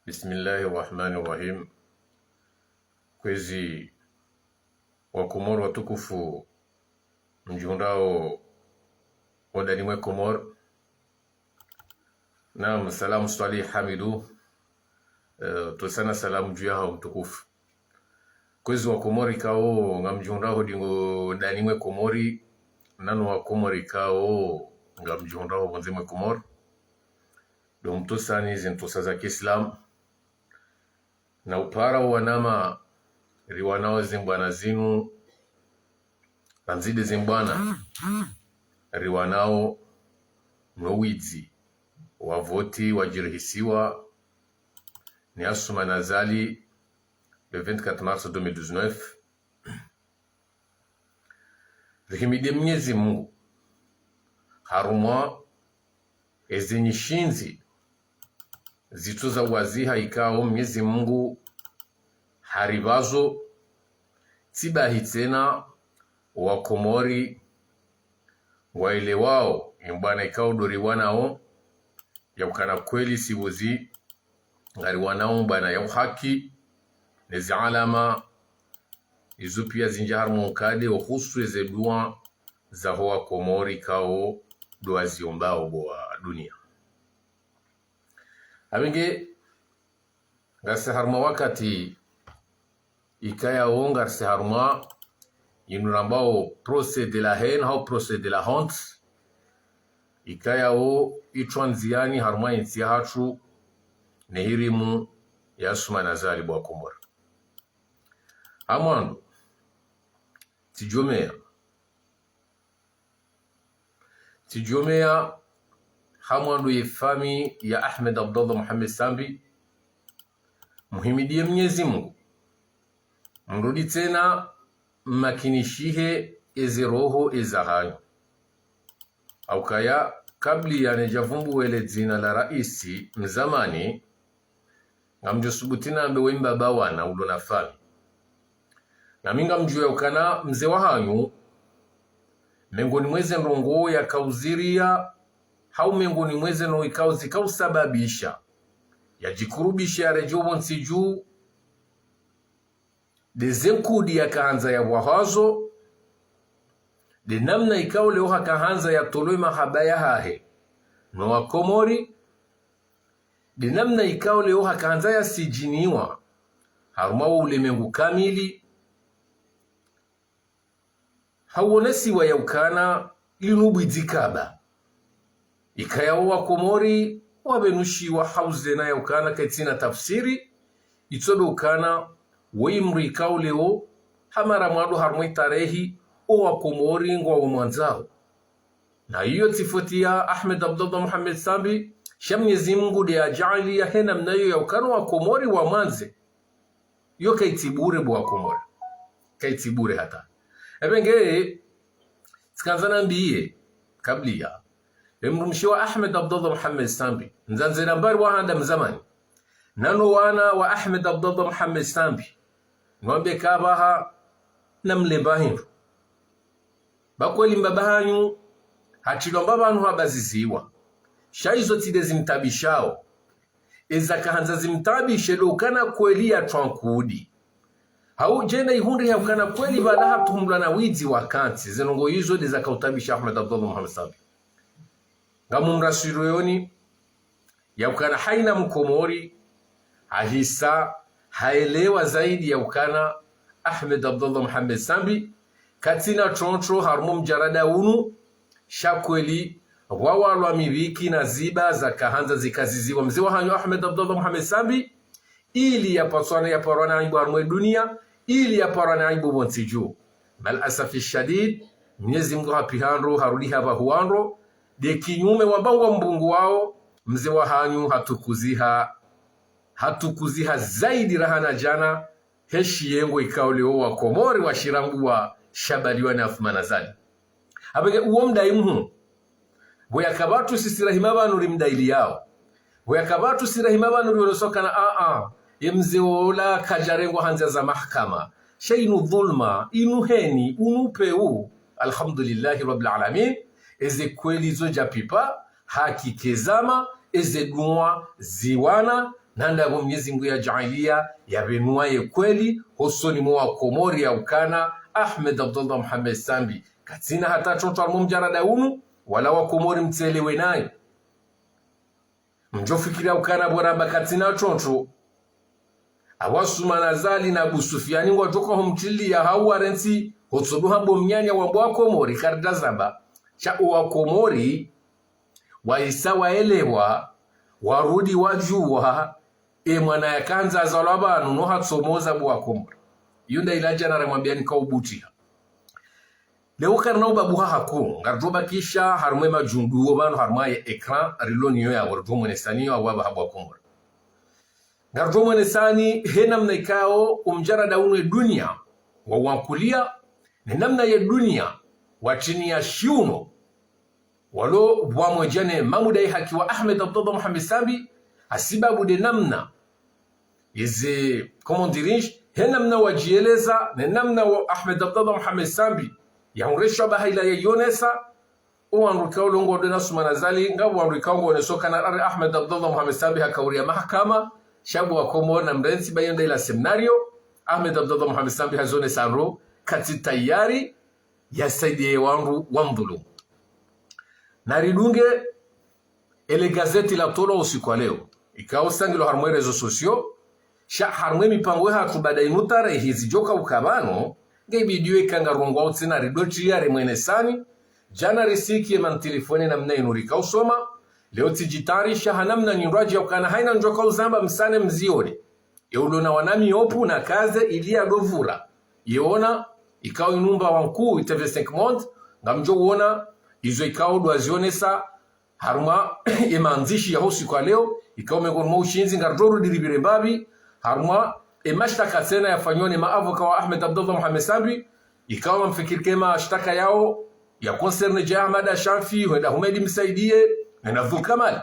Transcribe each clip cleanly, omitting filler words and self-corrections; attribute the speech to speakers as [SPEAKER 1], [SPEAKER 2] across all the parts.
[SPEAKER 1] Bismillahirrahmanirrahim. Kwezi wa Komoro watukufu mjundao wadanimwe Komoro. Naam, salamu swali hamidu. Tosana salamu juu ya mtukufu. Kwezi wa Komoro ikao nga mjundao dingo danimwe Komori. Nano wa Komoro ikao nga mjundao wanzimwe Komoro. Do mtosani zintosa za Kiislamu. Na upara wanama riwanao zimbwana zinu anzide zimbwana riwanao mwizi wavoti wajirihisiwa ni Asuma Nazali le 24 mars 2019. Rihimide Mwenyezi Mungu harumwa ezenyishinzi zituza waziha ikao Mwenyezi Mungu haribazo tibahi tena wa Komori waile wao mbwana ikao dori wanao ya ukana kweli sibuzi ngari wanao mbwana ya uhaki nezi alama izo pia zinjahar munkade wa husu eze dua za hoa Komori kao dua ziombao wa dunia. Abenge ngase harma wakati ikaya ongar se harma inurambao procès de la haine au procès de la honte ikaya o itwanziani harma insi hachu nehirimu ya Asuma Nazali bwa Komoro. Amando tijomea hamwandu yefami ya Ahmed Abdallah Muhammad Sambi muhimidie Mwenyezi Mungu mrudi tena makinishihe eze roho ezahanyo au kaya kabli ya nejavumbu wele dzina la raisi mzamani ngamjo subutina ambe wimba bawana ulo na fami na minga mjuya ukana mze wa hanyu mengoni mweze nrongo ya kauziria hau mengoni mweze no ikao zikao sababisha ya jikurubisha ya rejobo nsiju de zenkudi ya kahanza ya wahazo de namna ikao leo hakahanza ya toloi mahabaya hahe no wa Komori de namna ikao leo hakahanza ya sijiniwa harumawa ulemengu kamili hauonesi wa ya ukana inubu idzikaba ikaya wa Komori wabenushi wa hauze na ya ukana kaitsina tafsiri itsodo ukana weimri ikao leo hamara mwadu harumwe tarehi wa Komori ngwa umwanzao na hiyo tifotia Ahmed Abdallah Muhammad Sambi Mwenyezi Mungu de ajali ya hena mnayo ya ukana wa Komori wa manze yo kaitibure bwa Komori kaitibure hata ebenge tkanzana mbiye kablia emrumshiwa Ahmed Abdallah Muhammad Sambi nzanze nambari wa handa mzamani nano wana wa Ahmed Abdallah Muhammad Sambi nwambe kabaha na mlebahindu bakweli mbabahanyu hachilomba bantu habaziziwa shaizo tide zimtabishao eza kahanza zimtabishe lokana kweli ya twankudi hau jena ihundi ya ukana kweli bala hatuhumla na wizi wakanti zenongo hizo de za kautabisha Ahmed Abdallah Muhammad Sambi ngamu mrasiroyoni ya ukana haina Mkomori ahisa haelewa zaidi ya ukana Ahmed Abdallah Muhammad Sambi katina troncho harumu mjarada unu shakweli wawalwa mibiki na ziba za kahanza zikaziziwa mzewa hanyo Ahmed Abdallah Muhammad Sambi ili ya paswana ya parwana aibu harumwe dunia ili ya parwana aibu bontiju mal asafi shadid Mwenyezi Mungu hapihandro harudi hapa huandro de kinyume wambangwa mbungu wao mzewa hanyu hatukuziha zaidi rahana jana heshi yengo ikao leo wa Komori wa shirangu wa shabaliwa na Asuma Nazali abege uo mdai mhu boya kabatu sisirahima banu rimdaili yao boya kabatu sirahima banu riolosoka na mzeola kajarengo hanza za mahkama shainu dhulma inuheni unupeu alhamdulillahi rabbil alamin eze kweli zo japipa haki kezama eze dua ziwana nanda bo Mwenyezi Mungu ya jaalia ya benuaye kweli hosoni mwa Komori ya ukana Ahmed Abdullah Muhammad Sambi katina hata choto almumjara daunu wala wa Komori mtelewe naye mjofikiria ukana bora katina choto awasumana zali na Abu Sufyani ngo toko humtili ya hawarensi hotsobu hambo mnyanya wa bwa Komori karda zamba cha wa Komori waisa waelewa warudi wajua mwana ya kanza zalaba no hatsomoza bwa Komori yunda ilaja na ramwambia nikaubutia leo karna babu hako ngarjoba kisha harumwe majunduo bano harmaye ekran riloniyo ya warjo mwenesani wa baba bwa Komori ngarjo mwenesani hena mnaikao umjara daunwe dunia wa wankulia ni namna ya dunia watini ya shiuno walo bwa mwejane mamudai haki wa Ahmed Abdullah Muhammad Sambi asibabu de namna izi comment dirige henamna wajieleza na namna wa Ahmed Abdullah Muhammad Sambi ya unresha bahaila ya yonesa uanrukao longo de nasumana zali ngabu anrukao ngone soka na Ahmed Abdullah Muhammad Sambi hakauria mahakama shabu wa Komori na mrensi bayenda ila seminario Ahmed Abdullah Muhammad Sambi hazone sanro kati tayari ya saidi wangu wandhulu naridunge ele gazeti la tolo usiku wa leo ikao sangilo harmwe rezo sosio sha harmwe mipango hatu badai mutare hizi joka ukabano ngebidiwe kanga rongo utsina ridochi ya remwenesani jana risiki ya mantelefoni na mna inurika usoma leo tijitari sha hanamna nyindraji ya ukana haina njoka uzamba msane mzione yeulona wanami opu na kaze ilia dovura yeona ikao inumba wankuu iteve 5 month ngamjo uona izo ikao duazionesa haruma emanzishi ya hosi kwa leo ikao megonmo ushinzi ngarjoru diribire mbabi haruma mashtaka tena yafanyone maavoka wa Ahmed Abdullah Muhammad Sambi ikao mfikiri kema shtaka yao ya concerne Jahmada Shamfi wenda Humedi msaidie na Abdul Kamal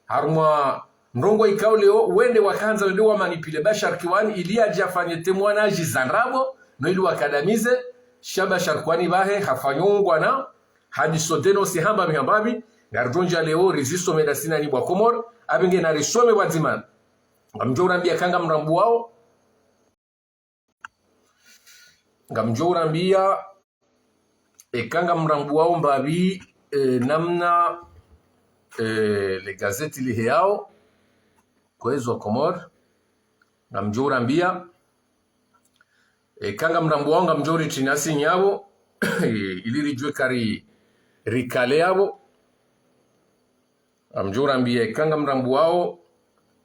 [SPEAKER 1] haruma ndongo ikao leo wende wakanza wende wa manipile Bashar Kiwani ilia jafanye temwanaji zanrabo no ili wakadamize shaba Sharkwani bahe hafanyongwa na hadi sodeno sihamba mihambabi ngarjonja leo resisto medasina ni bwa Komori abinge na risome wazimana ngamjorambia kanga mrambu wao ngamjorambia kanga mrambu wao mbabi namna le gazeti lihe yao kwezo Komori ngamjorambia kanga mrambu wao ngamjori tinasi nyabo ilirijwe kari rikale yabo ngamjorambia kanga mrambu wao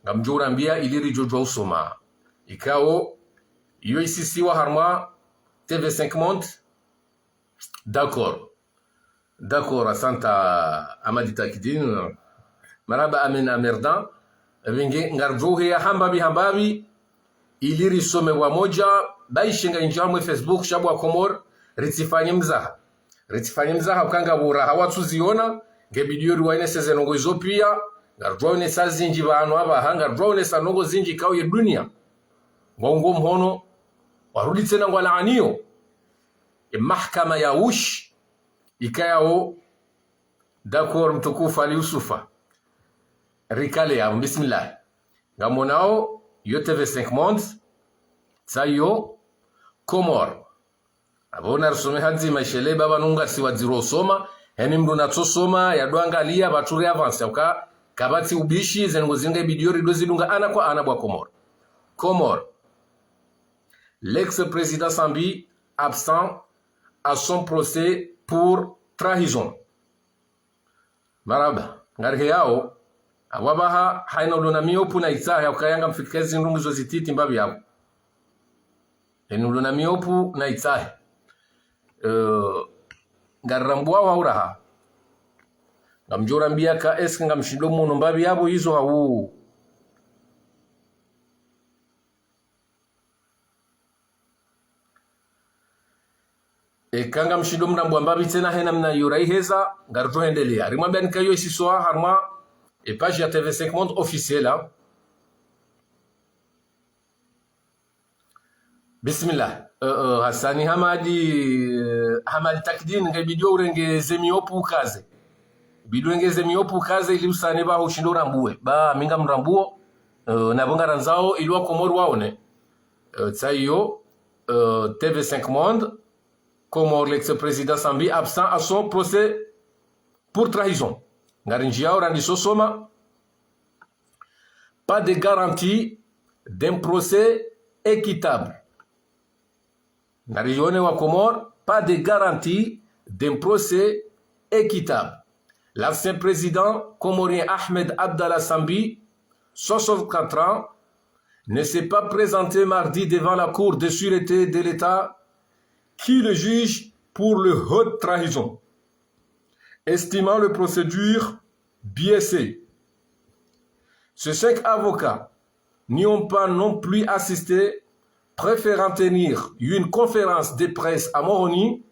[SPEAKER 1] ngamjorambia ilirijwe usoma ikao iyo isisiwa harma TV5 Monde d'accord asanta Amadi Takidin maraba amin amerdan vingi ngarjohe ya hambabi ilirisome wa moja baishinga injamwe Facebook shabu wa Komori ritifanye mzaha ukanga bura hawatuziona ngebidio ruwaine sezenongo izopia ngarjone sazinji bano aba hanga ngarjone sanongo zinji kao ye dunia ngongo mhono warudi tena ngwala anio mahkama ya ush ikayao d'accord mtukufu Ali Yusufa rikale ya bismillah ngamonao yo TV5 Monde sayo Komori abona rusome hadzi mashele baba nunga si wadziro soma yani mndu natsosoma yadwangalia baturi avance uka kabati ubishi zengo zinga bidiyo rido zidunga ana kwa ana bwa Komori l'ex-président Sambi absent à son procès pour trahison maraba ngarhe yao awabaha haina ulona miopu na itsaha ukayanga mfikezi ndungu zo zititi mbabi yao eni ulona miopu na itsaha ngarambua wauraha ngamjorambia ka eske ngamshindo muno mbabi yabo hizo hau kanga mshindo mrambu mbabi tena hena mna yuraiheza ngarjo endelea rimwambia nikayo isisoa harma page ya TV5 Monde officielle bismillah Hasani Hamadi Takidin ngebidio urenge zemiopu kaze ili usane ba ushindo rambue ba minga mrambuo na bongaranzao ilwa Komoro waone tsayo TV5 Monde Comore l'ex-président Sambi absent à son procès pour trahison. Ngarinjiao Randisosoma, pas de garantie d'un procès équitable. Ngarione wa Comore, pas de garantie d'un procès équitable. L'ancien président comorien Ahmed Abdallah Sambi, 64 ans, ne s'est pas présenté mardi devant la Cour de sûreté de l'État qui le juge pour le haute trahison, estimant la procédure biaisée. Ces 5 avocats n'y ont pas non plus assisté, préférant tenir une conférence de presse à Moroni.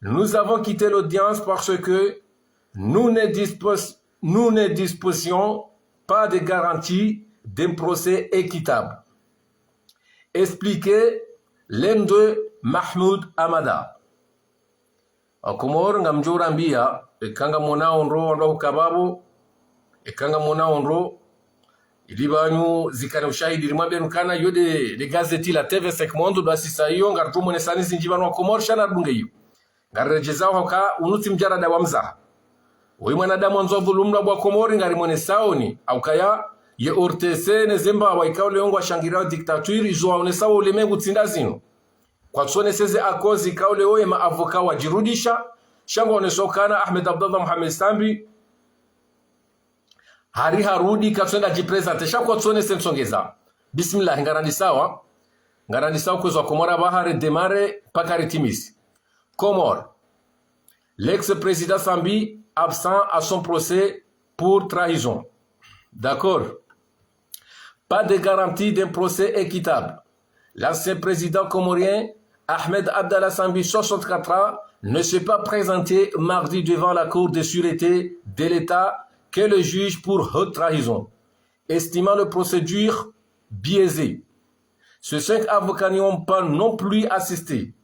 [SPEAKER 1] Nous avons quitté l'audience parce que nous ne disposions pas de garantie d'un procès équitable. Expliqué l'un de Mahmoud Amada. Akomor ngamjura mbia ekanga mona onro ndo kababu ekanga mona onro ilibanyu zikana ushahidi limwambia nukana yode de gazeti la TV5 Monde basi sayo ngartumo ne sani zinjibano wa Komor shana bungeyo ngarejezao hoka unuti mjara da wamza we mwanadamu anzo dhulumla bwa Komori ngari mwene saoni au kaya ye ortese ne zemba wa ikao leongo shangira dictature izo waonesawa ulemengu tindazino kwa tsone seze akozi ikao leo ya maavoka wajirudisha shango onesokana Ahmed Abdallah Mohamed Sambi hari harudi katswenda jipresente shako tsone sensongeza bismillah ngarandi sawa kwezwa Komora bahare demare pakari timisi Comore. L'ex-président Sambi absent à son procès pour trahison. D'accord. Pas de garantie d'un procès équitable. L'ancien président comorien Ahmed Abdallah Sambi, 64 ans, ne s'est pas présenté mardi devant la Cour de sûreté de l'État que le juge pour haute trahison, estimant la procédure biaisée. Ces 5 avocats n'y ont pas non plus assisté,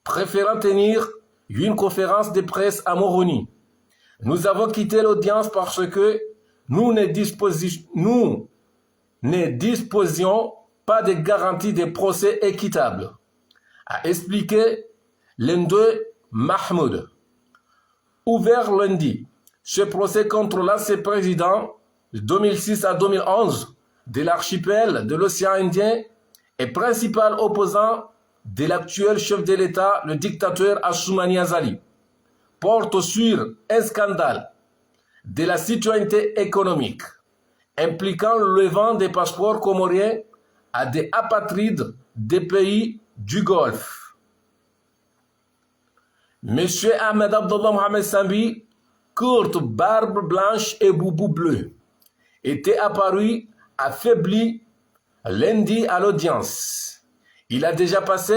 [SPEAKER 1] préférant tenir une conférence de presse à Moroni. Nous avons quitté l'audience parce que nous ne disposions pas de garantie de procès équitable, a expliqué l'un de Mahmoud. Ouvert lundi, ce procès contre l'ancien président de 2006 à 2011 de l'archipel de l'océan Indien et principal opposant de l'actuel chef de l'État, le dictateur Assoumani Azali, porte sur un scandale de la citoyenneté économique impliquant le levant des passeports comoriens à des apatrides des pays du Golfe. Monsieur Ahmed Abdallah Mohamed Sambi, courte barbe blanche et boubou bleu, était apparu affaibli lundi à l'audience. Il a déjà passé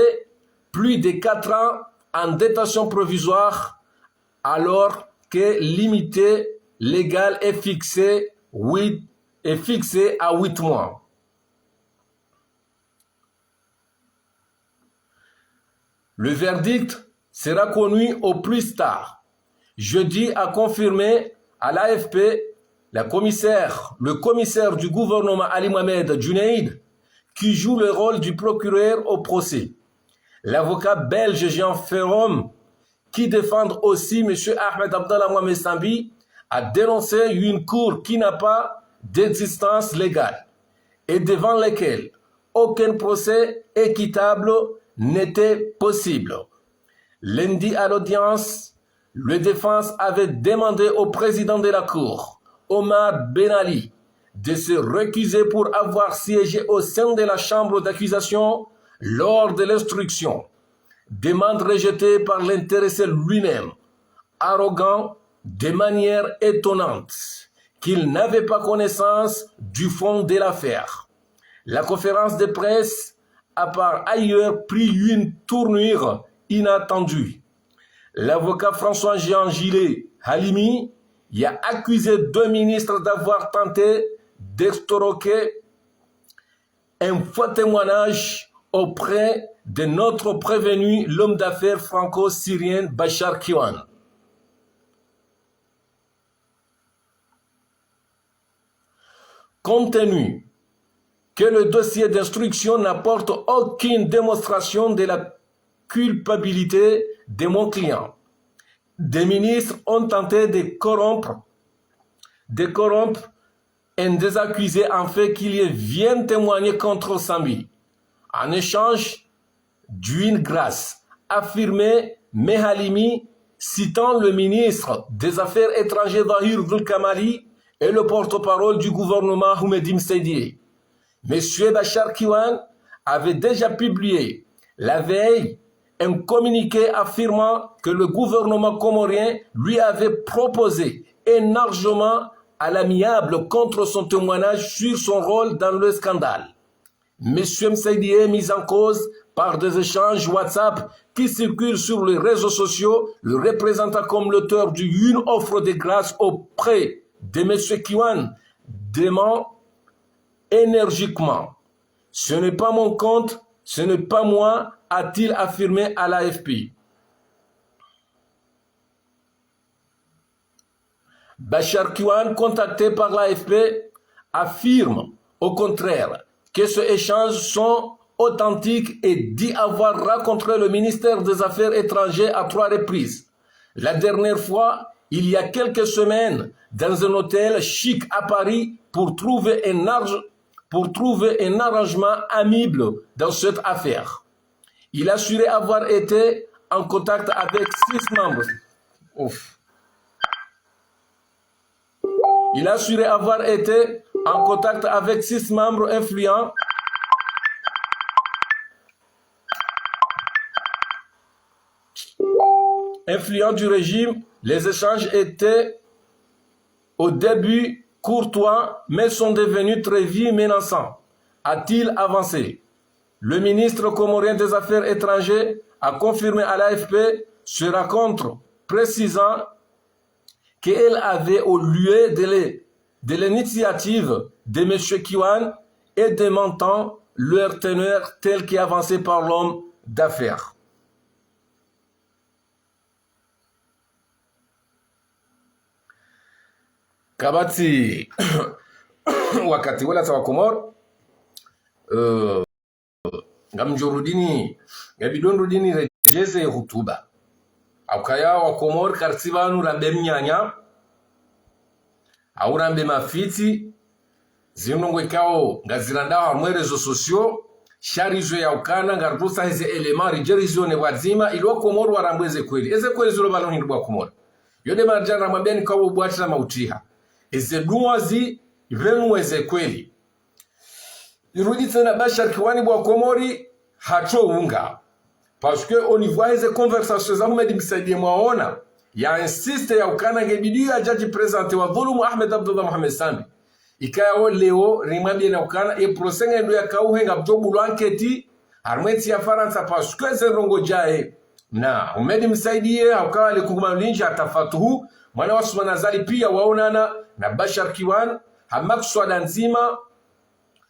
[SPEAKER 1] plus de 4 ans en détention provisoire alors que l'immunité légale est fixée à 8 mois. Le verdict sera connu au plus tard. Jeudi a confirmé à l'AFP le commissaire du gouvernement Ali Mohamed Junaid qui joue le rôle du procureur au procès. L'avocat belge Jean Ferrom, qui défend aussi M. Ahmed Abdallah Mohamed Sambi, a dénoncé une cour qui n'a pas d'existence légale et devant laquelle aucun procès équitable n'était possible. Lundi à l'audience, le défense avait demandé au président de la cour, Omar Ben Ali, de se récuser pour avoir siégé au sein de la chambre d'accusation lors de l'instruction. Demande rejetée par l'intéressé lui-même, arrogant de manière étonnante, qu'il n'avait pas connaissance du fond de l'affaire. La conférence de presse a par ailleurs pris une tournure inattendue. L'avocat François-Jean Gillet Halimi y a accusé 2 ministres d'avoir tenté d'extorquer un faux témoignage auprès de notre prévenu, l'homme d'affaires franco-syrien Bachar Kiwan. Compte tenu que le dossier d'instruction n'apporte aucune démonstration de la culpabilité de mon client. Des ministres ont tenté de corrompre un des accusés afin qu'il vienne témoigner contre Sambi. En échange d'une grâce, affirmait Mehalimi, citant le ministre des Affaires étrangères Zahir Dhul-Kamali et le porte-parole du gouvernement Houmedim Seydié. Monsieur Bachar Kiwan avait déjà publié la veille un communiqué affirmant que le gouvernement comorien lui avait proposé un argent à l'amiable contre son témoignage sur son rôle dans le scandale. Monsieur Mseydi est mis en cause par des échanges WhatsApp qui circulent sur les réseaux sociaux, le représentant comme l'auteur d'une offre de grâce auprès de Monsieur Kiwan, dément énergiquement. Ce n'est pas mon compte, ce n'est pas moi, a-t-il affirmé à l'AFP. Bachar Kiwan, contacté par l'AFP, affirme au contraire que ces échanges sont authentiques et dit avoir rencontré le ministère des Affaires étrangères à 3 reprises. La dernière fois, il y a quelques semaines, dans un hôtel chic à Paris pour trouver un arrangement amiable dans cette affaire. Il assurait avoir été en contact avec 6 membres. Il assurait avoir été en contact avec 6 membres influents du régime. Les échanges étaient au début courtois, mais sont devenus très vite menaçants, a-t-il avancé. Le ministre comorien des Affaires étrangères a confirmé à l'AFP ce rencontre, précisant qu'elle avait au lieu de l'initiative de M. Kiwan et démentant leur teneur telle qu'avancée par l'homme d'affaires. Kabati wakati wala sawa Komoro ngamjorudini ngabidondudini rejeze hutuba akaya wa Komoro kartibanu rambe mnyanya au rambe mafiti zinongo ikao ngaziranda hamwe rezo sosio sharizo ya ukana ngarusa hizi elema rijerizo ne wazima ilwa Komoro warambweze kweli eze kweli zilo balo hindu wa Komoro yode marjana mwambeni kwa ubwati na mautiha eze duwazi ivenuweze kweli irudi tena Bachar Kiwani bwa Komori hacho unga parce que au niveau des conversations za Houmedim Seydié mwaona ya insiste ya ukana ngebidi ya jaji presente wa dhulumu Ahmed Abdullah Mohamed Sambi ikaya leo rimabie na ukana e prosenga ndo ya kauhenga bjobu lanketi armenti ya Faransa parce que zenrongo jae na Houmedim Seydié akawa likumalinja atafatuhu mwana wa Ousmane Azali pia waonana na Bachar Kiwan hamakswada nzima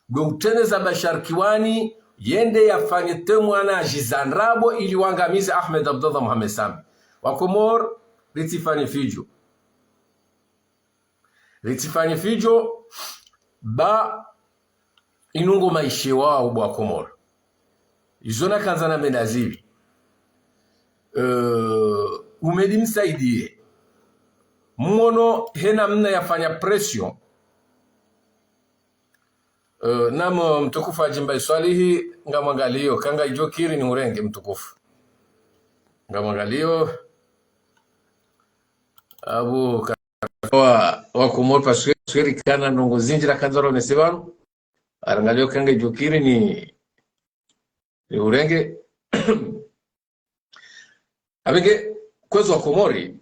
[SPEAKER 1] gouteneza Bachar Kiwani yende yafanye temwanaji zanrabo ili wangamize Ahmed Abdullah Mohamed Sambi wakomor ritifanye fijo ba inungo maishe wao bwa Komoro izona kanzana menazivi Houmedim Seydié mwono hena mna yafanya pression namo mtukufu ajimba iswalihi ngamwangalio kanga ijokiri ni urenge mtukufu ngamwangalio abu wa Komoro pasweri kana nongo zinjira kanzaro nesebano arangalio kanga ijokiri ni urenge abenge kwezo wa Komori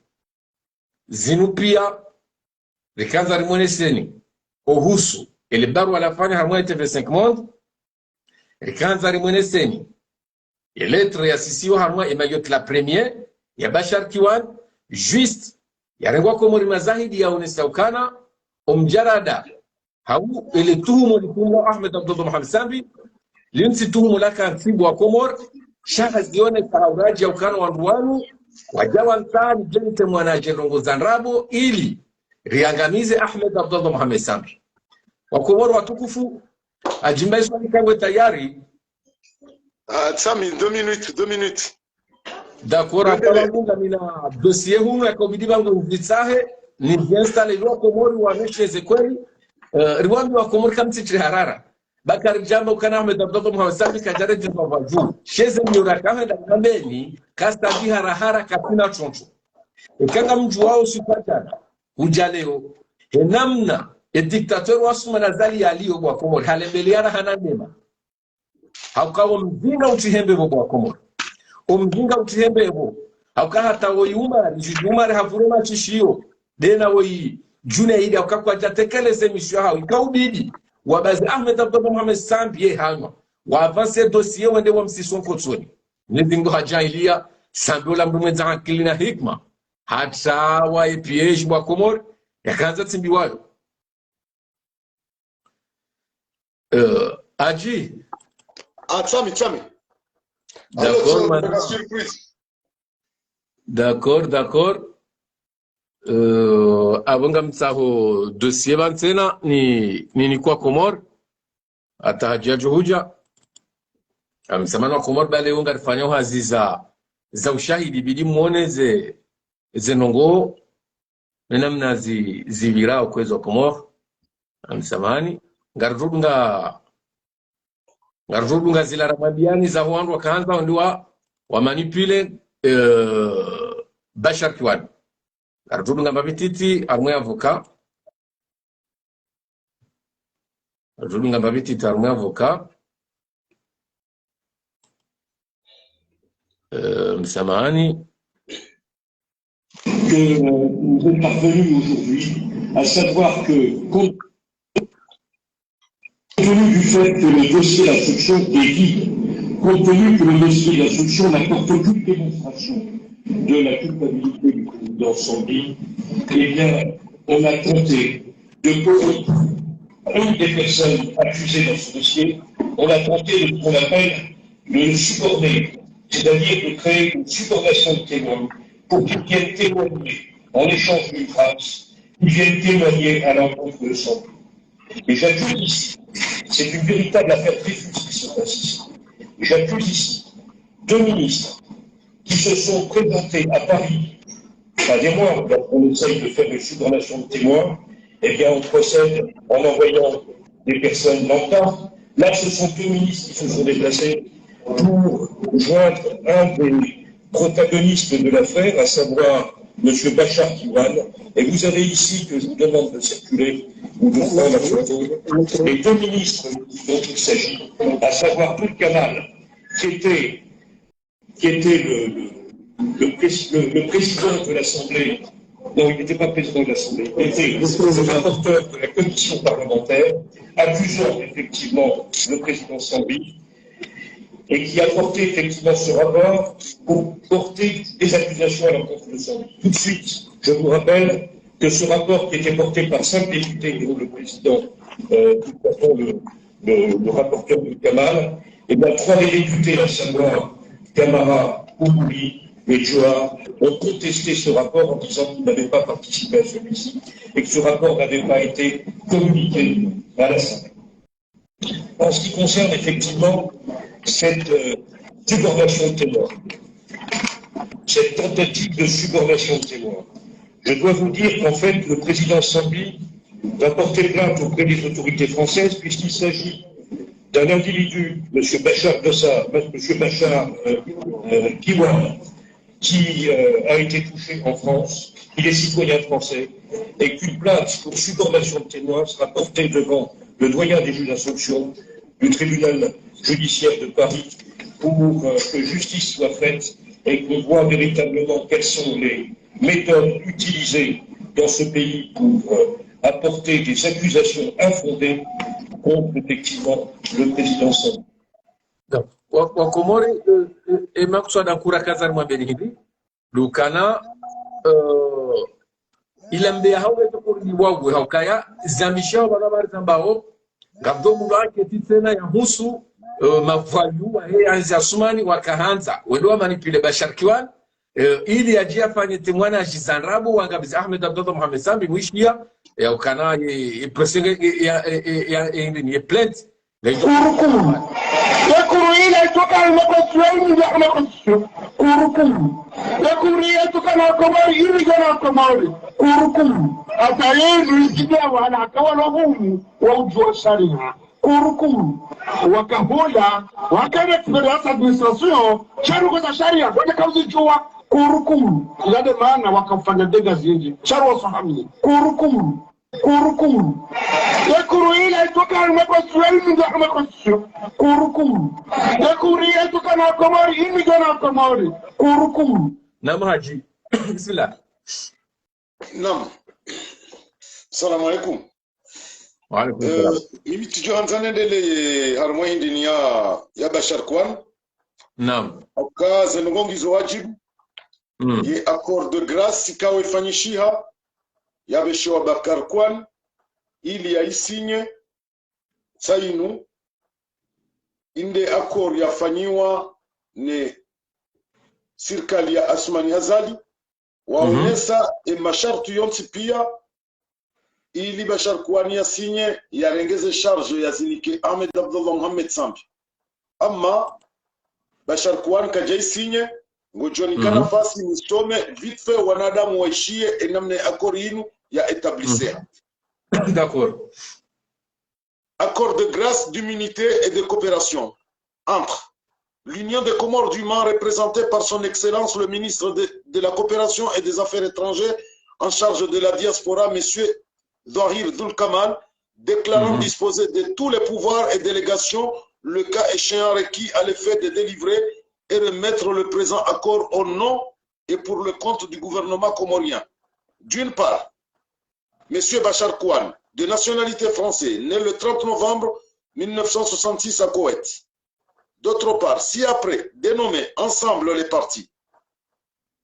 [SPEAKER 1] zinupia likanza rimweneseni ohusu ele barua lafanya hamwe TV5 Monde likanza rimweneseni lettre ya sisiwa hamwe imayot la première ya Bachar Kiwan juste ya rengwa Komori mazahidi ya unesaukana omjarada hau ele tuhumu likumwa Ahmed Abdullah Mohamed Sambi linsi tuhumu laka nsibu wa Komoro shaha zione sahauraji ya ukana wa Nduwanu wajawa ntani jente mwanaje rongo zanrabo ili riangamize Ahmed Abdullah Mohamed Sambi. Wakomoro watukufu ajimba swali kangwe tayari.
[SPEAKER 2] Sami, 2 minutes.
[SPEAKER 1] D'accord, après munga mina dossier hunu yakobidi bangu uvitsahe ni installe lo komori wa meshe kweli riwambi wa komori kamtitri harara bakari jamba ukana Ahmed Abdallah Muhammad Sambi kajare jamba waju sheze miura kama da ngambeni kasta di harahara kapina choncho ekanga mju wao sipatana ujaleo namna dictateur wasuma nazali yaliyo kwa komori halembeliana hanandema haukawo mzinga utihembe kwa komori omginga utihembebo haukahata woyuma jumare havurema chishiyo dena woyi june idi akakwa jatekeleze misho hao ikaubidi wabazi Ahmed Abdallah Muhammad Sambi hano wa avance dossier wende wa msison kotsoni nizingo hajailia Sambi mwenza akili na hikma hata wa EPH wa Komori yakaanza timbi wayo aji
[SPEAKER 2] Tsami.
[SPEAKER 1] D'accord. Abonga mtsaho dossier bantena ni kwa Komor atahajia juhuja amsamana Komor bale unga rifanya hazi za ushahidi bidi muone ze nongo namna zivirao kwezo Komor amsamani ngarudunga zila ramabiani za wandu wakaanza ndiwa wa manipule Bashar Kiwani ngarudunga mabititi amwe avoka msamani
[SPEAKER 3] que nous sommes parvenus aujourd'hui, à savoir que compte tenu du fait que le dossier d'instruction est vide, compte tenu que le dossier d'instruction n'apporte aucune démonstration de la culpabilité du président Sambi, eh bien, on a tenté de corrompre une des personnes accusées dans ce dossier, on a tenté de ce qu'on appelle le suborner, c'est-à-dire de créer une subordination de témoins pour qu'ils viennent témoigner en échange d'une phrase, qu'ils viennent témoigner à l'encontre de Sambi. Et j'accuse ici, c'est une véritable affaire Dreyfus qui se passe ici. J'accuse ici 2 ministres qui se sont présentés à Paris, pas des mois, lorsqu'on essaye de faire une subornation de témoins, eh bien on procède en envoyant des personnes dans le temps. Là, ce sont 2 ministres qui se sont déplacés pour joindre un des protagonistes de l'affaire, à savoir M. Bachar Kiwan. Et vous avez ici, que je vous demande de circuler, ou de prendre la photo, les 2 ministres dont il s'agit, à savoir Paul Kamal, qui était le président de l'Assemblée. Non, il n'était pas président de l'Assemblée, il était le rapporteur de la commission parlementaire, accusant effectivement le président Sambi, et qui a porté effectivement ce rapport pour porter des accusations à l'encontre de Sambi. Tout de suite, je vous rappelle que ce rapport qui était porté par 5 députés, dont le président, le rapporteur de Kamal, et bien 3 des députés, à savoir Camara, Oubouli et Joa, ont contesté ce rapport en disant qu'ils n'avaient pas participé à celui-ci et que ce rapport n'avait pas été communiqué à l'Assemblée. En ce qui concerne effectivement cette subornation de témoins, cette tentative de subornation de témoins, je dois vous dire qu'en fait, le président Sambi va porter plainte auprès des autorités françaises puisqu'il s'agit d'un individu, M. Bachar Kiwan, qui a été touché en France, il est citoyen français, et qu'une plainte pour subornation de témoins sera portée devant le doyen des juges d'instruction du tribunal judiciaire de Paris pour que justice soit faite et qu'on voit véritablement quelles sont les méthodes utilisées dans ce pays pour apporter des accusations infondées contre effectivement le président Sambi.
[SPEAKER 1] Wakomori emakuswada nkura kazani mwambeni hivi lukana ilambea haweza kurudi wagwe haukaya zamisha barabara zambao ngabdo mundu ake titsena ya husu mavalu wa anza sumani wakahanza wendo manipule Bashar Kiwan ili ajia fanye temwana ajizanrabu wangabizi Ahmed Abdallah Muhammad Sambi mwishia ya ukana presenge ya plainte
[SPEAKER 3] Kurukuru. Yakuru ile toka imekuwa ya Konstitution. Kurukuru. Yakuru ile toka na Komori ili jana Komori. Kurukuru. Ataye nisikia wana kawa humu wa ujua sharia. Kurukuru. Wakahola wakana experience administration charu kwa sharia kwa kauzi jua. Kurukuru. Yade maana wakafanya dega zingi. Charu wafahamu. Kurukuru. Kurukuru. Yakuru ile toka imekuwa Kurukuru. Yakuru ile toka na Komori ili jana Komori. Kurukuru.
[SPEAKER 1] Naam Haji. Bismillah.
[SPEAKER 2] Naam. Salamu alaikum.
[SPEAKER 1] Wa alaikum salam.
[SPEAKER 2] Mimi tujoanzane ndele harmo hindi ya Bashar Kwan.
[SPEAKER 1] Naam.
[SPEAKER 2] Aka zenongongizo wajibu. Ye accord de grâce ikawa ifanyishiha ya Beshewa Bakar Kwan ili ya isinye sainu inde accord yafanyiwa ne serikali ya Asmani Azali waonesa masharti yonsi pia ili Bashar Kwan yasinye yarengeze charge ya zinike Ahmed Abdullah Mohamed Sambi. Ama Bashar Kwan kaja isinye ngojoni kana fasi nisome vite fait wanadamu waishie enamne accord yinu ya établisser.
[SPEAKER 1] D'accord.
[SPEAKER 2] Accord de grâce, d'immunité et de coopération entre l'Union des Comores du Mans, représentée par son Excellence le ministre de la Coopération et des Affaires étrangères en charge de la diaspora, M. Zahir Dulkamal, déclarant disposer de tous les pouvoirs et délégations, le cas échéant requis à l'effet de délivrer et remettre le présent accord au nom et pour le compte du gouvernement comorien. D'une part, M. Bashar Kwan, de nationalité française, né le 30 novembre 1966 à Koweït. D'autre part, ci-après, dénommés ensemble les partis,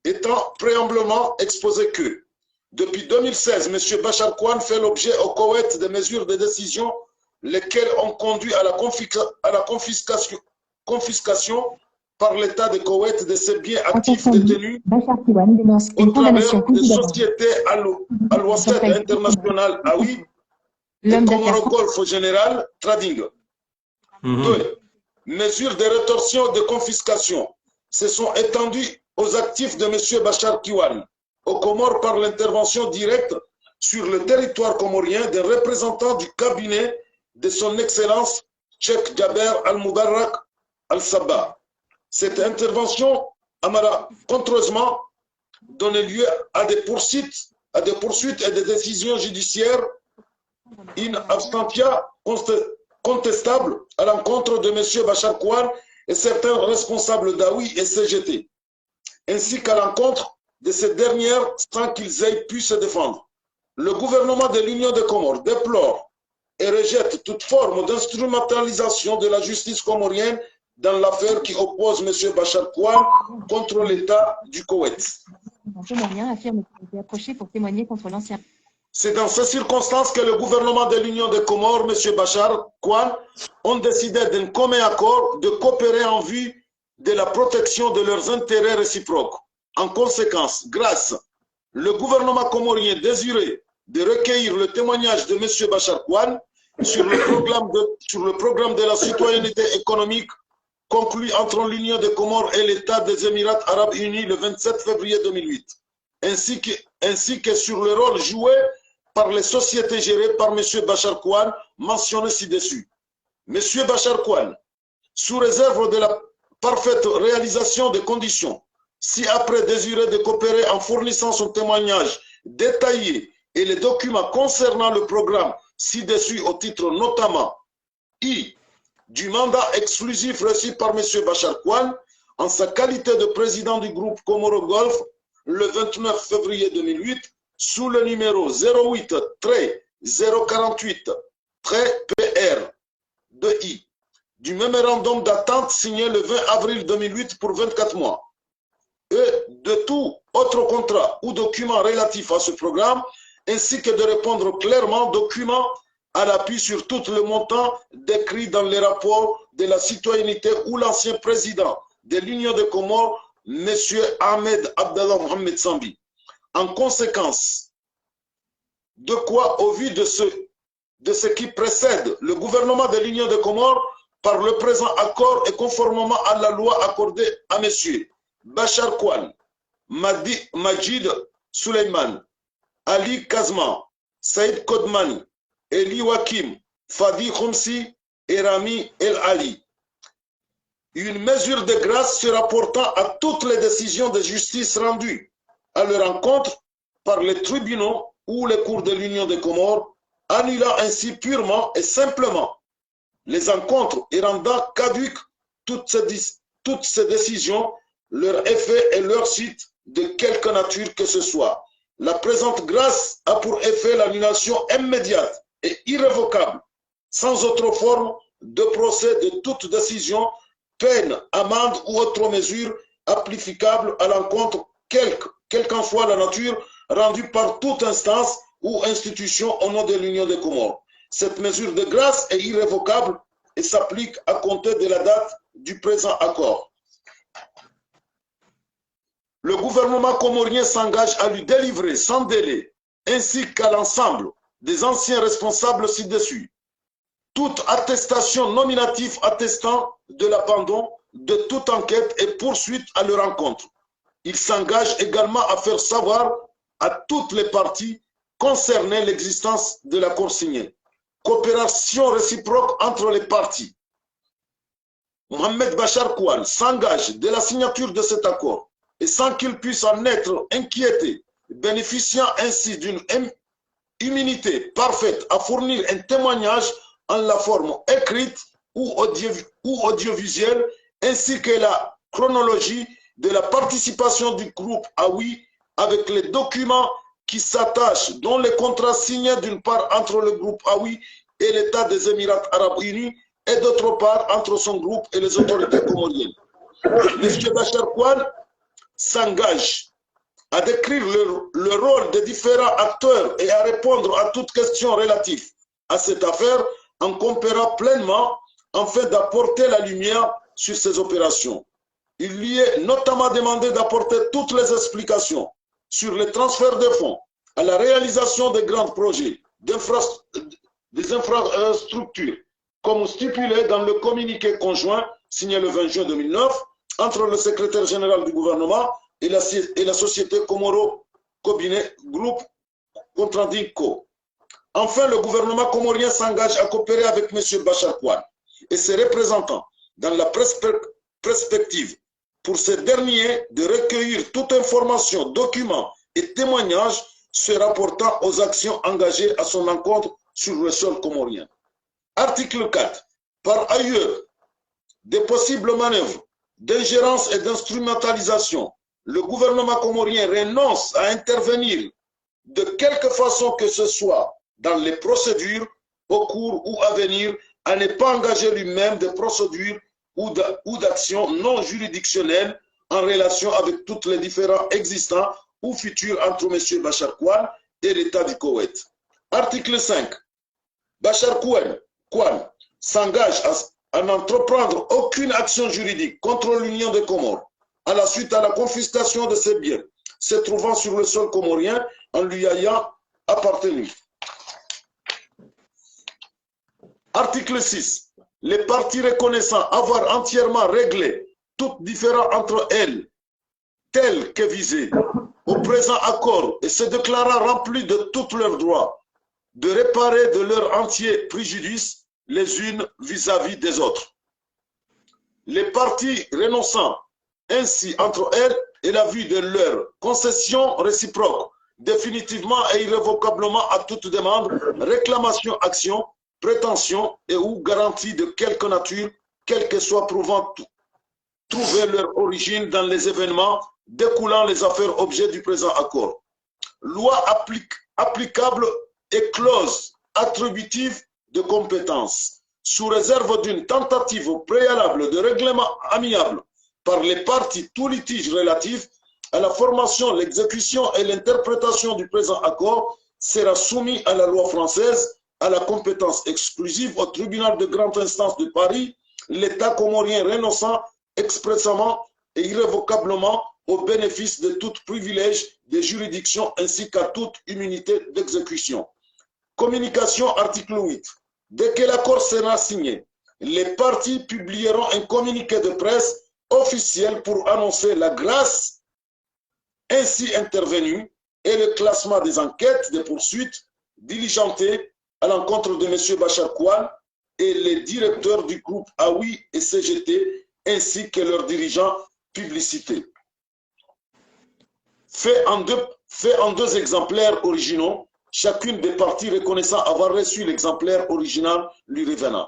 [SPEAKER 2] étant préalablement exposé que, depuis 2016, M. Bashar Kwan fait l'objet au Koweït de mesures de décision, lesquelles ont conduit à la confiscation par l'État de Koweït de ses biens actifs détenus au travers de sociétés à l'Ouest international, oui, et Comoro Golf Général Trading. 2. Mesures de rétorsion et de confiscation se sont étendues aux actifs de M. Bashar Kwan aux Comores par l'intervention directe sur le territoire comorien des représentants du cabinet de son Excellence Cheikh Jaber Al-Mubarak Al-Sabah. Cette intervention a malheureusement donné lieu à des poursuites et des décisions judiciaires in absentia contestables à l'encontre de M. Bashar Kwan et certains responsables d'AOui et CGT, ainsi qu'à l'encontre de ces dernières sans qu'ils aient pu se défendre. Le gouvernement de l'Union des Comores déplore et rejette toute forme d'instrumentalisation de la justice comorienne dans l'affaire qui oppose M. Bashar Kwan contre l'État du Koweït. C'est dans ces circonstances que le gouvernement de l'Union des Comores, M. Bashar Kwan, ont décidé d'un commun accord de coopérer en vue de la protection de leurs intérêts réciproques. En conséquence, grâce, le gouvernement comorien désirait de recueillir le témoignage de M. Bashar Kwan sur le programme de la citoyenneté économique conclu entre l'Union des Comores et l'État des Émirats arabes unis le 27 février 2008, ainsi que sur le rôle joué par les sociétés gérées par M. Bashar Kwan, mentionné ci-dessus. M. Bashar Kwan, sous réserve de la parfaite réalisation des conditions, si après désirer de coopérer en fournissant son témoignage détaillé et les documents concernant le programme ci-dessus au titre notamment I du mandat exclusif reçu par M. Bashar Kwan en sa qualité de président du groupe Comoro Golf le 29 février 2008 sous le numéro 08-048-PR-2I du mémorandum d'attente signé le 20 avril 2008 pour 24 mois et de tout autre contrat ou document relatif à ce programme ainsi que de répondre clairement documents à l'appui sur tout le montant décrit dans les rapports de la citoyenneté où l'ancien président de l'Union des Comores, M. Ahmed Abdallah Mohamed Sambi. En conséquence, de quoi, au vu de ce de ce qui précède le gouvernement de l'Union des Comores par le présent accord et conformément à la loi accordée à M. Bachar Kouane, Majid Suleiman, Ali Kazman, Saïd Kodmani, Eli Wakim, Fadi Khomsi et Rami El Ali. Une mesure de grâce se rapportant à toutes les décisions de justice rendues à leur encontre par les tribunaux ou les cours de l'Union des Comores, annulant ainsi purement et simplement les encontres et rendant caduques toutes ces décisions, leurs effets et leur suite de quelque nature que ce soit. La présente grâce a pour effet l'annulation immédiate et irrévocable, sans autre forme de procès de toute décision, peine, amende ou autre mesure applicable à l'encontre, quelle qu'en soit la nature, rendue par toute instance ou institution au nom de l'Union des Comores. Cette mesure de grâce est irrévocable et s'applique à compter de la date du présent accord. Le gouvernement comorien s'engage à lui délivrer sans délai, ainsi qu'à l'ensemble des anciens responsables ci-dessus, toute attestation nominative attestant de l'abandon de toute enquête et poursuite à leur encontre. Il s'engage également à faire savoir à toutes les parties concernées l'existence de l'accord signé. Coopération réciproque entre les parties. Mohamed Bachar Kouane s'engage dès la signature de cet accord et sans qu'il puisse en être inquiété, bénéficiant ainsi d'une immunité parfaite à fournir un témoignage en la forme écrite ou audiovisuelle, ainsi que la chronologie de la participation du groupe AOUI avec les documents qui s'attachent, dont les contrats signés d'une part entre le groupe AOUI et l'État des Émirats Arabes Unis et d'autre part entre son groupe et les autorités comoriennes. M. Bachar Kouane s'engage à décrire le rôle des différents acteurs et à répondre à toute question relative à cette affaire en coopérant pleinement afin d'apporter la lumière sur ces opérations. Il lui est notamment demandé d'apporter toutes les explications sur les transferts de fonds à la réalisation des grands projets des infrastructures, comme stipulé dans le communiqué conjoint signé le 20 juin 2009 entre le secrétaire général du gouvernement et la société Comoro-Kobiné Group Contradinco. Enfin, le gouvernement comorien s'engage à coopérer avec M. Bachar Kouane et ses représentants dans la perspective pour ces derniers de recueillir toute information, documents et témoignages se rapportant aux actions engagées à son encontre sur le sol comorien. Article 4. Par ailleurs, des possibles manœuvres d'ingérence et d'instrumentalisation, le gouvernement comorien renonce à intervenir de quelque façon que ce soit dans les procédures au cours ou à venir, à ne pas engager lui-même des procédures ou d'actions non juridictionnelles en relation avec tous les différends existants ou futurs entre M. Bachar Kouane et l'État du Koweït. Article 5. Bachar Kouane s'engage à n'entreprendre aucune action juridique contre l'Union des Comores à la suite à la confiscation de ses biens se trouvant sur le sol comorien en lui ayant appartenu. Article 6. Les parties reconnaissant avoir entièrement réglé tout différend entre elles, tel que visé au présent accord, et se déclarant remplies de tous leurs droits, de réparer de leur entier préjudice les unes vis-à-vis des autres. Les parties renonçant ainsi entre elles et la vue de leur concession réciproque, définitivement et irrévocablement à toute demande, réclamation, action, prétention et ou garantie de quelque nature, quelle que soit prouvant trouver leur origine dans les événements découlant les affaires objets du présent accord. Loi applicable et clause attributive de compétences, sous réserve d'une tentative préalable de règlement amiable par les parties tout litige relatif à la formation, l'exécution et l'interprétation du présent accord sera soumis à la loi française, à la compétence exclusive au tribunal de grande instance de Paris, l'État comorien renonçant expressément et irrévocablement au bénéfice de tout privilège de juridiction ainsi qu'à toute immunité d'exécution. Communication, article 8. Dès que l'accord sera signé, les parties publieront un communiqué de presse officiel pour annoncer la grâce ainsi intervenue et le classement des enquêtes de poursuites diligentées à l'encontre de M. Bachar Kouane et les directeurs du groupe AOI et CGT, ainsi que leurs dirigeants publicités. Fait en deux exemplaires originaux, chacune des parties reconnaissant avoir reçu l'exemplaire original lui revenant.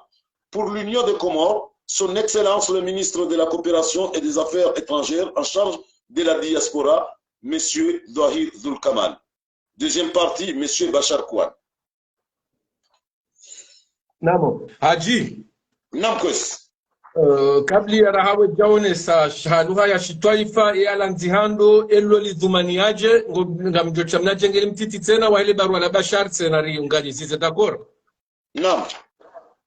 [SPEAKER 2] Pour l'Union des Comores, son Excellence le ministre de la Coopération et des Affaires étrangères en charge de la diaspora, M. Zahir Zulkamal. Deuxième partie, M. Bachar Kouane.
[SPEAKER 1] Namo. Haji.
[SPEAKER 2] Namkwes.
[SPEAKER 1] Kabli ya rahawe jaone sa shahaduha ya shitwaifa ya lanzihando elo lidhumaniaje ngamjocha mnaje ngeli mtiti tena wa ile barua la Bashar tena riungaji sisi d'accord?
[SPEAKER 2] Non.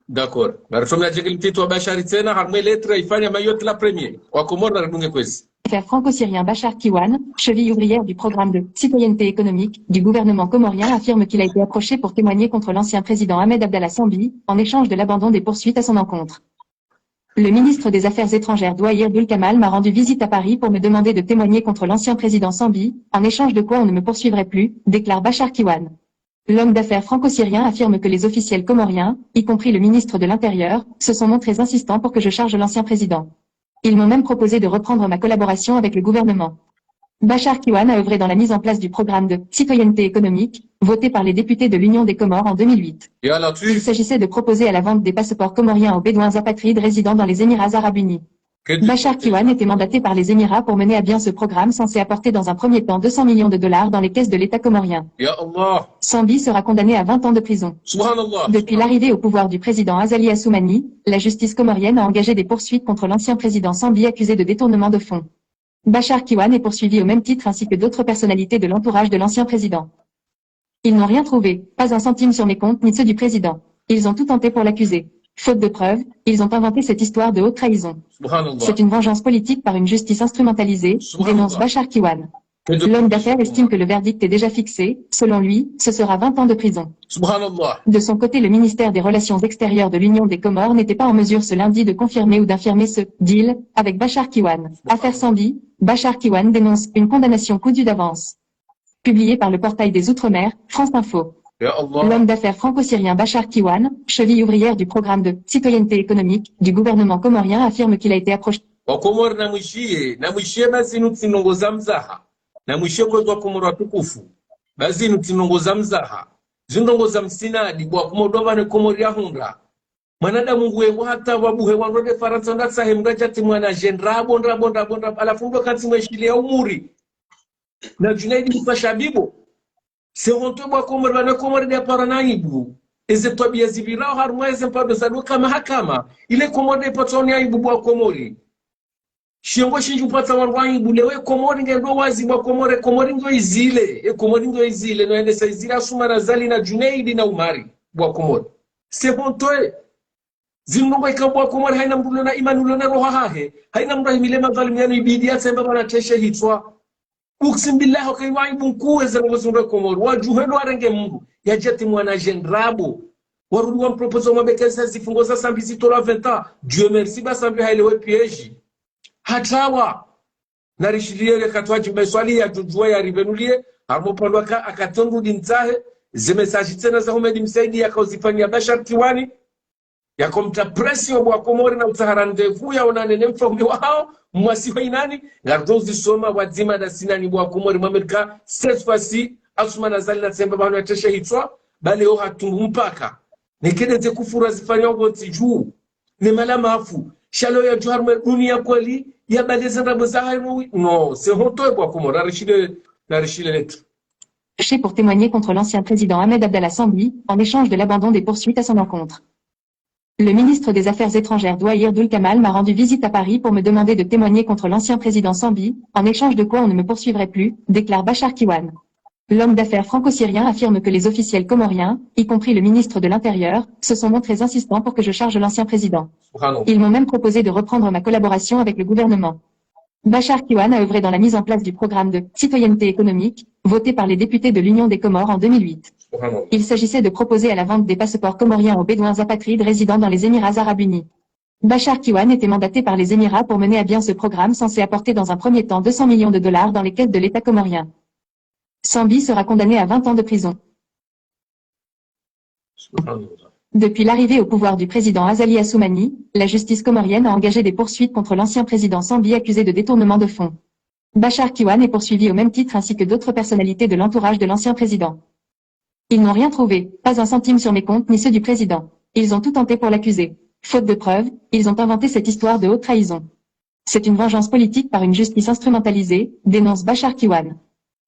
[SPEAKER 1] D'accord. Barua mnaje ngeli mtiti wa Bashar tena harmwe letra ifanya mayote la premier. Wa Komoro na redunge kwezi.
[SPEAKER 4] Affaire franco-syrien Bachar Kouane, cheville ouvrière du programme de citoyenneté économique du gouvernement comorien, affirme qu'il a été approché pour témoigner contre l'ancien président Ahmed Abdallah Sambi, en échange de l'abandon des poursuites à son encontre. Le ministre des Affaires étrangères Zahir Zulkamal m'a rendu visite à Paris pour me demander de témoigner contre l'ancien président Sambi, en échange de quoi on ne me poursuivrait plus, déclare Bachar Kouane. L'homme d'affaires franco-syrien affirme que les officiels comoriens, y compris le ministre de l'Intérieur, se sont montrés insistants pour que je charge l'ancien président. Ils m'ont même proposé de reprendre ma collaboration avec le gouvernement. Bachar Kouane a œuvré dans la mise en place du programme de citoyenneté économique, voté par les députés de l'Union des Comores en 2008. Il s'agissait de proposer à la vente des passeports comoriens aux Bédouins apatrides résidant dans les Émirats arabes unis. Bachar Kouane était mandaté par les Émirats pour mener à bien ce programme censé apporter dans un premier temps 200 millions de dollars dans les caisses de l'État comorien. Sambi sera condamné à 20 ans de prison. Depuis l'arrivée au pouvoir du président Azali Assoumani, la justice comorienne a engagé des poursuites contre l'ancien président Sambi accusé de détournement de fonds. Bachar Kouane est poursuivi au même titre ainsi que d'autres personnalités de l'entourage de l'ancien président. Ils n'ont rien trouvé, pas un centime sur mes comptes ni ceux du président. Ils ont tout tenté pour l'accuser. Faute de preuves, ils ont inventé cette histoire de haute trahison. C'est une vengeance politique par une justice instrumentalisée, dénonce Bachar Kouane. L'homme d'affaires estime que le verdict est déjà fixé. Selon lui, ce sera 20 ans de prison. De son côté, le ministère des Relations extérieures de l'Union des Comores n'était pas en mesure ce lundi de confirmer ou d'infirmer ce « deal » avec Bachar Kouane. Affaire Sambi, Bachar Kouane dénonce une condamnation cousue d'avance. Publié par le portail des Outre-mer, France Info. L'homme d'affaires franco-syrien Bachar Kouane, cheville ouvrière du programme de citoyenneté économique du gouvernement comorien, affirme qu'il a été approché.
[SPEAKER 1] Na mwisho kwa Komoro tukufu bazi nutinongoza mzaha zindongoza msinadi bwa kumodova ne Komori ya hundra mwanadamu ngwengo hata wabuhe wanrode Faransa ndatsa hemgaja timwana jenra bonda alafundo kanti mweshile ya umuri na Junaidi Mfashabibo se honto bwa Komori na Komori ya paranaibu eze tabia zibirao harumweze mpado zaduka mahakama ile Komori patoni ya ibu bwa Komori Shiongo shinju pata warwanyi bulewe Komori ngendo wazi bwa Komori ngo izile Komori ngo izile no ende sa izile asuma na Zali na Junaidi na Umari bwa Komori se hontoe zinungo ikabwa Komori haina mdulo na imanulo na roha hahe haina mdu milema zalimiano ibidi ya semba wana teshe hitwa uksim billahi okay wanyi bunkuwe za ngozundo Komori wajuhelo arenge mungu ya jeti mwana jendrabo warudi wa mpropozo mwabekeza zifungo za Sambi zitola 20 ans Dieu merci ba Sambi hailewe pieji hatawa narishirie katwaji beswali ya tujua ya rivenulie harmopandwa akatondu dintahe zemesaji tena za Ahmed Msaidi yakauzifanyia Bachar Kouane yakomta presio bwa Komori na utaharandevu ya onane mfambi wao mwasi wa inani gardozi soma wazima da sinani bwa Komori mamerika cette fois-ci asuma na Zali na semba bano yatesha hitwa bale o hatumbu mpaka nekede kufura zifanya ngoti juu ne malama afu shalo ya juharme dunia kweli ya baleza ndabo za hainu non c'est honteux bwa Komori narishile lettre
[SPEAKER 4] pour témoigner contre l'ancien président Ahmed Abdallah Sambi, en échange de l'abandon des poursuites à son encontre. Le ministre des Affaires étrangères Zahir Zulkamal m'a rendu visite à Paris pour me demander de témoigner contre l'ancien président Sambi, en échange de quoi on ne me poursuivrait plus, déclare Bachar Kouane. L'homme d'affaires franco-syrien affirme que les officiels comoriens, y compris le ministre de l'Intérieur, se sont montrés insistants pour que je charge l'ancien président. Ils m'ont même proposé de reprendre ma collaboration avec le gouvernement. Bachar Kouane a œuvré dans la mise en place du programme de citoyenneté économique, voté par les députés de l'Union des Comores en 2008. Il s'agissait de proposer à la vente des passeports comoriens aux Bédouins apatrides résidant dans les Émirats Arabes Unis. Bachar Kiwan était mandaté par les Émirats pour mener à bien ce programme censé apporter dans un premier temps 200 millions de dollars dans les caisses de l'État comorien. Sambi sera condamné à 20 ans de prison. Depuis l'arrivée au pouvoir du président Azali Assoumani, la justice comorienne a engagé des poursuites contre l'ancien président Sambi accusé de détournement de fonds. Bachar Kiwan est poursuivi au même titre ainsi que d'autres personnalités de l'entourage de l'ancien président. Ils n'ont rien trouvé, pas un centime sur mes comptes ni ceux du président. Ils ont tout tenté pour l'accuser. Faute de preuves, ils ont inventé cette histoire de haute trahison. C'est une vengeance politique par une justice instrumentalisée, dénonce Bachar Kiwan.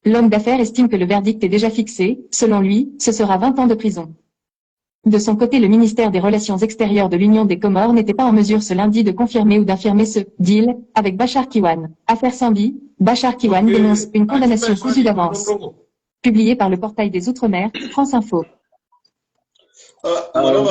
[SPEAKER 4] L'homme d'affaires estime que le verdict est déjà fixé, selon lui, ce sera 20 ans de prison. De son côté, le ministère des Relations extérieures de l'Union des Comores n'était pas en mesure ce lundi de confirmer ou d'infirmer ce « deal » avec Bachar Kiwan. Affaire Sambi, Bachar Kiwan dénonce une condamnation cousue d'avance. Publié par le portail des Outre-mer, France Info.
[SPEAKER 2] L'Union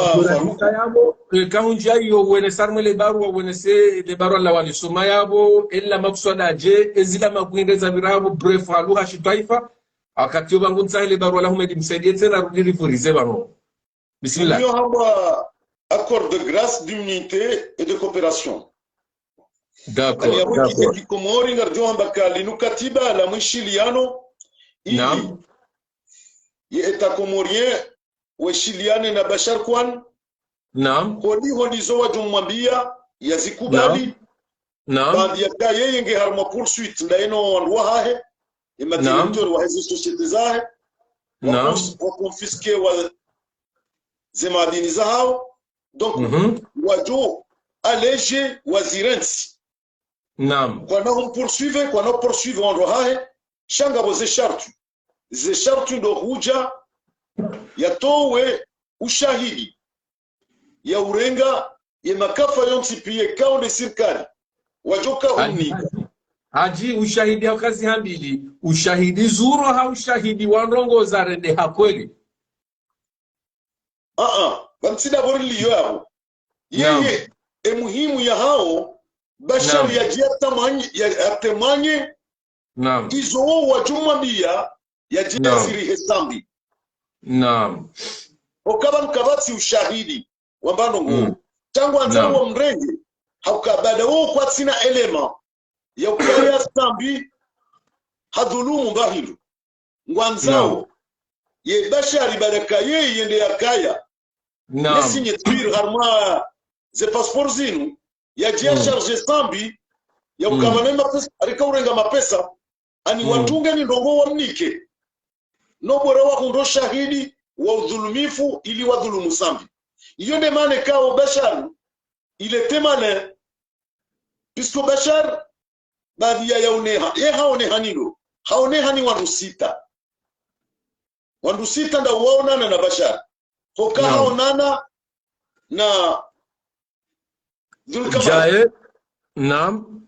[SPEAKER 2] a accord de grâce, d'immunité et de coopération.
[SPEAKER 1] D'accord.
[SPEAKER 2] État comorien wa Chiliane na Bachar Kiwan.
[SPEAKER 1] Naam.
[SPEAKER 2] Holi zoa jumwambia yazikubali.
[SPEAKER 1] Naam.
[SPEAKER 2] Baadhi ya kaya yenge harma poursuite ndaino wanwa hahe. Imadirecteur wa hizo societe zahe.
[SPEAKER 1] Naam.
[SPEAKER 2] Wa confisque wa zemadini zao. Donc wajo allégé wazirensi.
[SPEAKER 1] Naam.
[SPEAKER 2] Kwa na poursuivre wanwa hahe. Shanga boze shartu. Ze shartu ndo huja yatowe ushahidi ya urenga ya makafa yonsi pia kao de sirkali wajoka huni
[SPEAKER 1] haji ushahidi ya kazi hambili ushahidi zuro ha ushahidi wanrongoza rende hakweli
[SPEAKER 2] bansida borili yao yeye muhimu ya hao Bashar ya jiatamanye ya atemanye izo wajumabia ya jaziri hesambi.
[SPEAKER 1] Naam.
[SPEAKER 2] Okaba mkabatsi ushahidi wambano ngumu. Tangu anzao wa mrenge haukabada wao kwa sina elema ya ukaya Sambi hadhulumu bahilu. Ngwanzao ye Bashari baraka ye yende yakaya. Nesi nyetbir harma ze passport zinu ya jia charge Sambi ya ukabane mapesa arika urenga mapesa ani watunge ni ndongo wa mnike. Nobora wa kundo shahidi wa udhulumifu ili wadhulumu Sambi. Iyo nde mane kao Bachar il était malin puisque Bachar baadhi ya uneha haone hanilo haone hani wandu sita nda waonana na Bachar hoka haonana na
[SPEAKER 1] Jae naam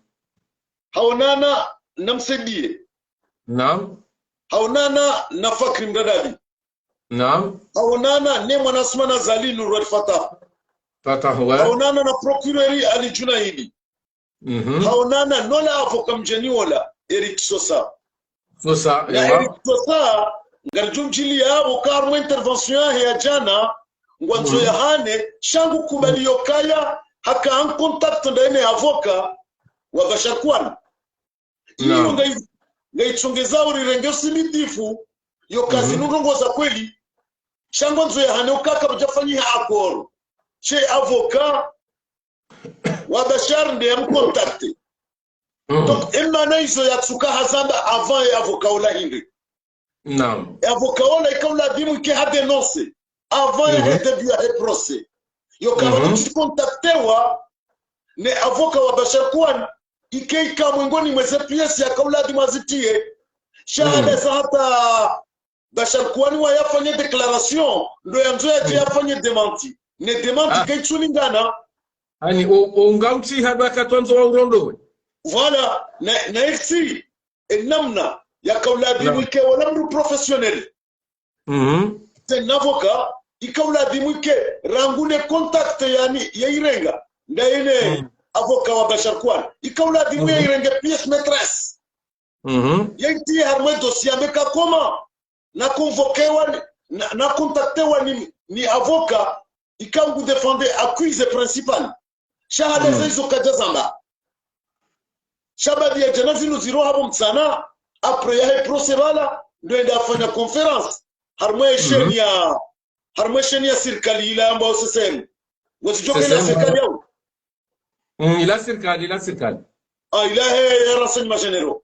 [SPEAKER 2] haonana na Msedie
[SPEAKER 1] naam
[SPEAKER 2] haonana na Fakri Mdadabi
[SPEAKER 1] naam
[SPEAKER 2] haonana ne mwanasmana Zali Nurwat Fatah haonana na procureur Ali Junaidi haonana nola avoka mjeni wala Eric Sosa Eric Sosa ngarjumjili yabo karmo intervention ya jana ngwanzo ya hane shangu kubali yokaya haka en contact ndene avoka wa Bachar Kiwan iyo ngaitsongeza urirenge simitifu yo kazi nungongoza kweli shangu nzo ya hane ukaka bajafanyia accord che avocat wa Bachar ndiye mkontakte donc emana izo yatsuka hazamba avant et avocat ola hindi
[SPEAKER 1] naam
[SPEAKER 2] avocat ola ikaula dimu ke ha dénoncer avant et début ya procès yo kama tukontaktewa ne avocat wa Bachar Kiwan ikeika mwingoni mweze piesi ya kaula dimu azitie shahada za hata Bachar Kiwan wa yafanye déclaration ndo yanzo yafanye démenti ne démenti kaitsuningana
[SPEAKER 1] ani ongauti habaka tonzo wa urondowe
[SPEAKER 2] voilà na ici namna ya kauladi mwike wala mru professionnel c'est un avocat ikauladi mwike rangune contact yani ya irenga ndaine avocat wa Bachar Kiwan ikauladi mwike irenga pièce maîtresse yaiti harma dossier ameka koma na convoquer na contacté wa ni avocat ikangu défendre accuse principal shahada hizo kajazamba shabadi ya janazi nuziro hapo mtsana après ya procès bala ndio enda afanya conference harmwe sheni ya serikali ile ambayo sasa wasijoke na serikali yao
[SPEAKER 1] ila serikali
[SPEAKER 2] ila ya renseignement généraux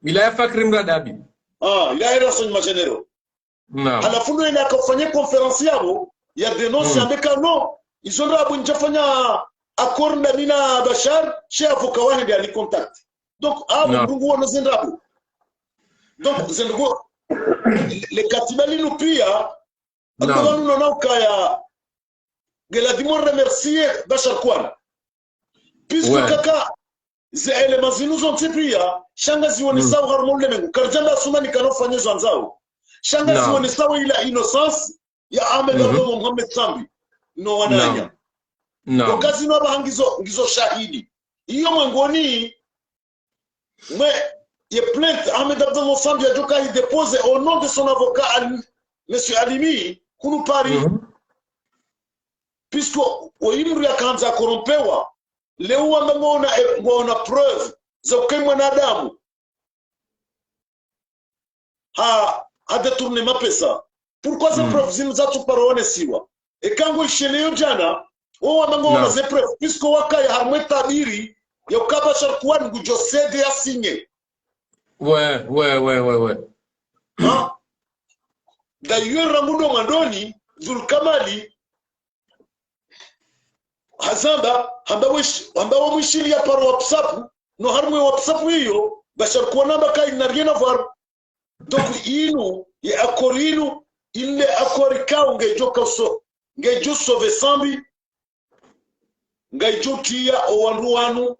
[SPEAKER 1] ila ya Fakri Mradabi
[SPEAKER 2] ila ya renseignement généraux halafu ndio enda akafanya conference yao ya denonce ambeka no izonda abunjafanya accord ndani na Bashar chez avocat wao ndio ali contact donc mungu wana zendabu donc zendabu le katibali nous pia akaba nous na ukaya geladimo remercier Bashar Kwan puisque kaka ze elements zinu pia shanga zione sawa harmon lemengu karjamba sumani kanofanya zanzao shanga zione sawa ila innocence ya Ahmed Abdullah Mohamed Sambi no wananya no kazi no bahangizo shahidi iyo mwangoni mais il plainte Ahmed Abdullah Sambi a joka il dépose au nom de son avocat monsieur Alimi kunu Paris puisque oimri akaanza korompewa leo ngona preuve za kwa mwanadamu ha détourner mapesa. Pourquoi ces preuves zimzatu parone siwa ekango isheleyo jana wamangona ze preuves puisque wakaya harmwe tabiri ya Bashar Kwan ngujosede ya signé
[SPEAKER 1] ouais
[SPEAKER 2] d'ailleurs Ramudo Mandoni Zulkamali Hazamba ambao mwishilia par WhatsApp no harmwe WhatsApp hiyo Bashar Kwan abaka ina rien à voir donc inu ya akorinu ile akori kao ngejo sauve Sambi ngejo kia owanruanu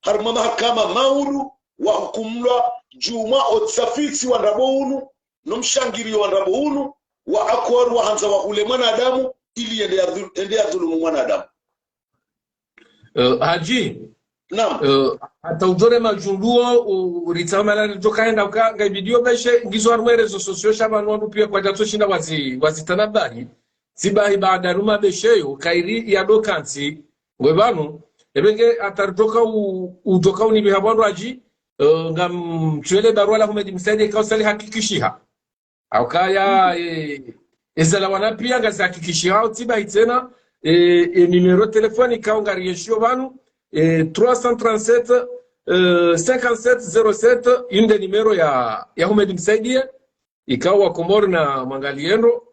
[SPEAKER 2] harma mahakama maulu wa hukumla juma otsafiti wa ndabounu nomshangiri wa ndabounu wa akor wa hanza wa ule mwanadamu ili ende adhulumu mwanadamu
[SPEAKER 1] Haji
[SPEAKER 2] naam
[SPEAKER 1] hata udore majunduo uritamala njokaenda ga video beshe ngizo arwe rezo sosio shabanu wandu pia kwa jato shinda wazitanabari zibahi baada ruma besheyo kairi ya dokansi ngwebanu ebenge atardoka udoka unibi habwandu Haji ngam chwele barua la Ahmed Msaidi kausali hakikishiha au kaya ezala wana pia ngazihakikishiha tiba itena numero telefoni kaungarieshio banu 337 5707 une des numéros ya Ahmed Msaidi ikawa Komoro na Mangaliendo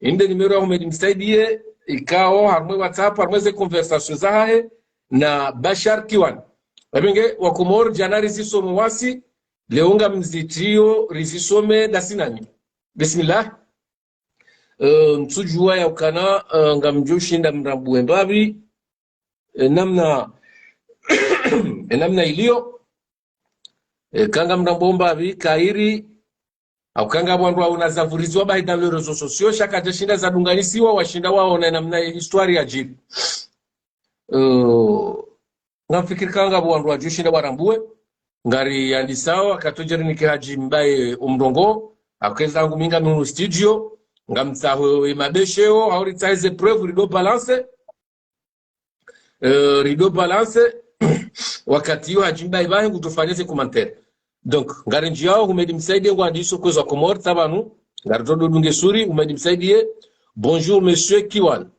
[SPEAKER 1] une des numéros ya Ahmed Msaidi ikawa harmwe WhatsApp harmwe ze conversation zahe na Bashar Kiwan abenge wa Komoro jana rizisomo wasi leonga mzitio rizisome dasinani bismillah mtsujua ya ukana ngamjoshinda mrambu mbabi namna iliyo kanga mnambomba bi kairi au kanga bwandu unazavurizwa bai dans les réseaux sociaux shaka jashinda za dunganisiwa washinda wao na namna historia jibu ngamfikiri kanga bwandu ajushinda barambue ngari yandisawa katojeri nikihaji mbaye umrongo akeza ngo minga mu studio ngamtsaho imabesheo hauri tsaize preuve rido balance wakati yo hajimba ibahe ngutufanyeze commentaire donc ngari njao Ahmed Msaidi ngwandiso kweza Komoro tabanu ngari todo dunge suri Ahmed Msaidi bonjour monsieur Kiwan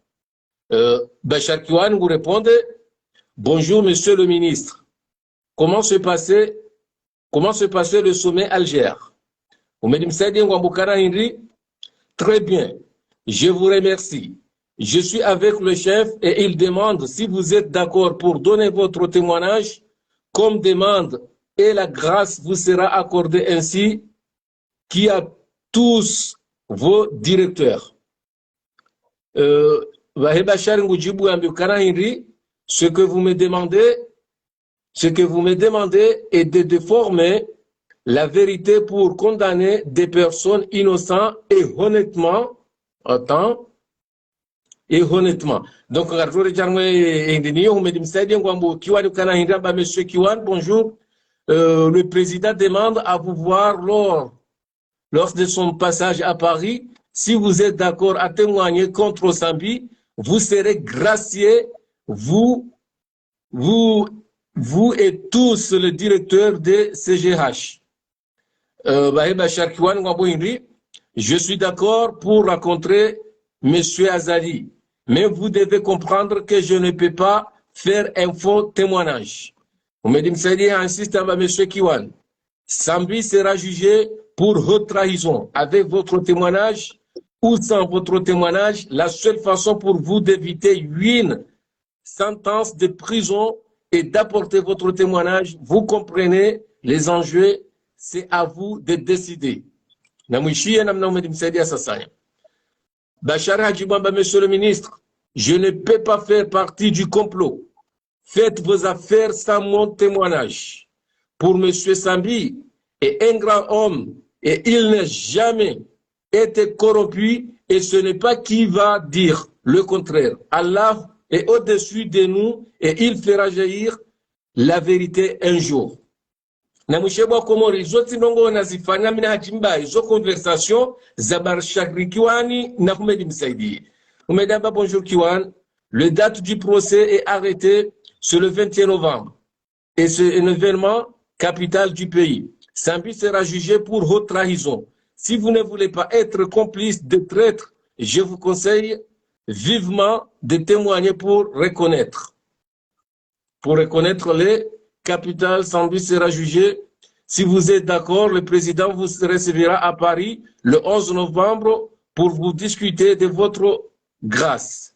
[SPEAKER 1] Bashar Kiwan vous répondez bonjour monsieur le ministre comment se passait le sommet Alger Ahmed Msaidi ngwambukana Henry très bien je vous remercie. Je suis avec le chef et il demande si vous êtes d'accord pour donner votre témoignage comme demande et la grâce vous sera accordée ainsi qui a tous vos directeurs. Ce que vous me demandez est de déformer la vérité pour condamner des personnes innocentes et honnêtement, donc monsieur Kiwan bonjour le président demande à vous voir lors
[SPEAKER 5] lors de son passage à Paris, si vous êtes d'accord à témoigner contre Sambi, vous serez gracié, vous et tous le directeur de CGH. Je suis d'accord pour rencontrer M. Azali, mais vous devez comprendre que je ne peux pas faire un faux témoignage. Omedim Sadi insiste à M. Kiwan. Sambi sera jugé pour haute trahison. Avec votre témoignage ou sans votre témoignage, la seule façon pour vous d'éviter une sentence de prison et d'apporter votre témoignage, vous comprenez les enjeux, c'est à vous de décider. Bachar Hadjibamba, monsieur le ministre, je ne peux pas faire partie du complot. Faites vos affaires sans mon témoignage. Pour monsieur Sambi est un grand homme et il n'a jamais été corrompu et ce n'est pas qui va dire le contraire. Allah est au-dessus de nous et il fera jaillir la vérité un jour. Na mshebo Komori zote nongo nazifanya mina hajimba hizo conversation za Bachar Kiwani na Ahmed Msaidi. Umedamba bonjour Kiwan, le date du procès est arrêté sur le 21 novembre et c'est un événement capital du pays. Sambi sera jugé pour haute trahison. Si vous ne voulez pas être complice de traître, je vous conseille vivement de témoigner pour reconnaître. Pour reconnaître les capitales, Sambi sera jugé. Si vous êtes d'accord, le président vous recevra à Paris le 11 novembre pour vous discuter de votre grâce.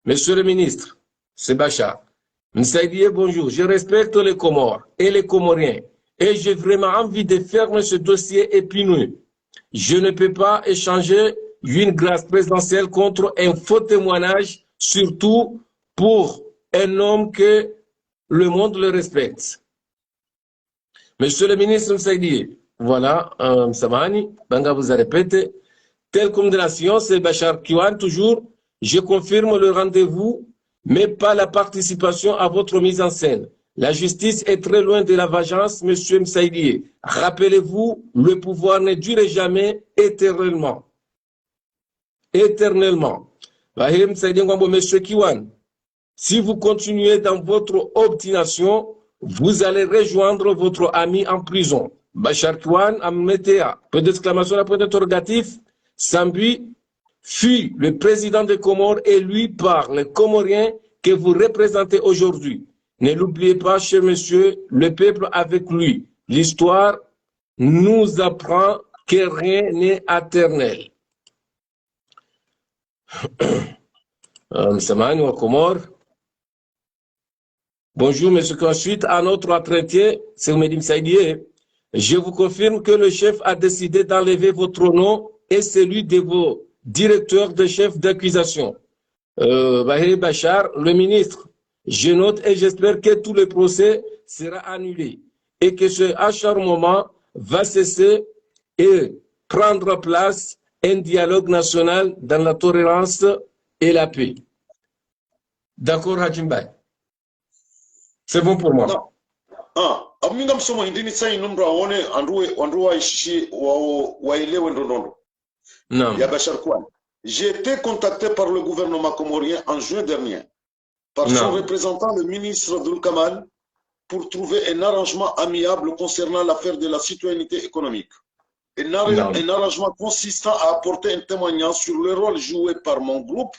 [SPEAKER 5] Monsieur le ministre, c'est Bachar. Msaïdié, bonjour. Je respecte les Comores et les Comoriens et j'ai vraiment envie de fermer ce dossier épineux. Je ne peux pas échanger une grâce présidentielle contre un faux témoignage, surtout pour un homme que le monde le respecte. Monsieur le ministre Msaïdié, voilà, Samani, Banga vous a répété, telle condamnation, c'est Bachar Kiwan, toujours, je confirme le rendez-vous, mais pas la participation à votre mise en scène. La justice est très loin de la vengeance, monsieur Msaïdié. Rappelez-vous, le pouvoir ne dure jamais éternellement. Éternellement. Monsieur Kiwan, si vous continuez dans votre obstination, vous allez rejoindre votre ami en prison. Bachar Kiwan Ammetea, peu d'exclamation après d'interrogatif. Sambi fut le président des Comores élu par les Comoriens que vous représentez aujourd'hui. Ne l'oubliez pas, cher monsieur, le peuple avec lui. L'histoire nous apprend que rien n'est éternel. Bonjour, monsieur. Ensuite, à notre entretien, c'est Medim Saïdié. Je vous confirme que le chef a décidé d'enlever votre nom et celui de vos directeurs de chef d'accusation. Bahir Bachar, le ministre, je note et j'espère que tout le procès sera annulé et que ce acharnement va cesser et prendre place un dialogue national dans la tolérance et la paix. D'accord, Hajimbai? C'est bon pour moi.
[SPEAKER 2] Non. Amingam somo indini sai numbra one andruwa ishi waelewe ndondo.
[SPEAKER 5] Non.
[SPEAKER 2] Ya Bachar Kiwan. J'ai été contacté par le gouvernement comorien en juin dernier par son représentant, le ministre Abdul Kamal, pour trouver un arrangement amiable concernant l'affaire de la citoyenneté économique. Un arrangement consistant à apporter un témoignage sur le rôle joué par mon groupe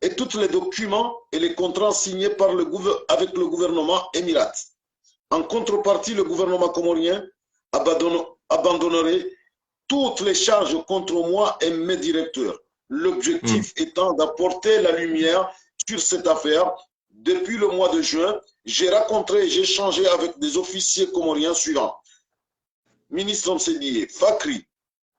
[SPEAKER 2] et tous les documents et les contrats signés par avec le gouvernement émirat. En contrepartie, le gouvernement comorien abandonnerait toutes les charges contre moi et mes directeurs. L'objectif étant d'apporter la lumière sur cette affaire. Depuis le mois de juin, j'ai rencontré et j'ai échangé avec des officiers comoriens suivants. Ministre Msediye, Fakri,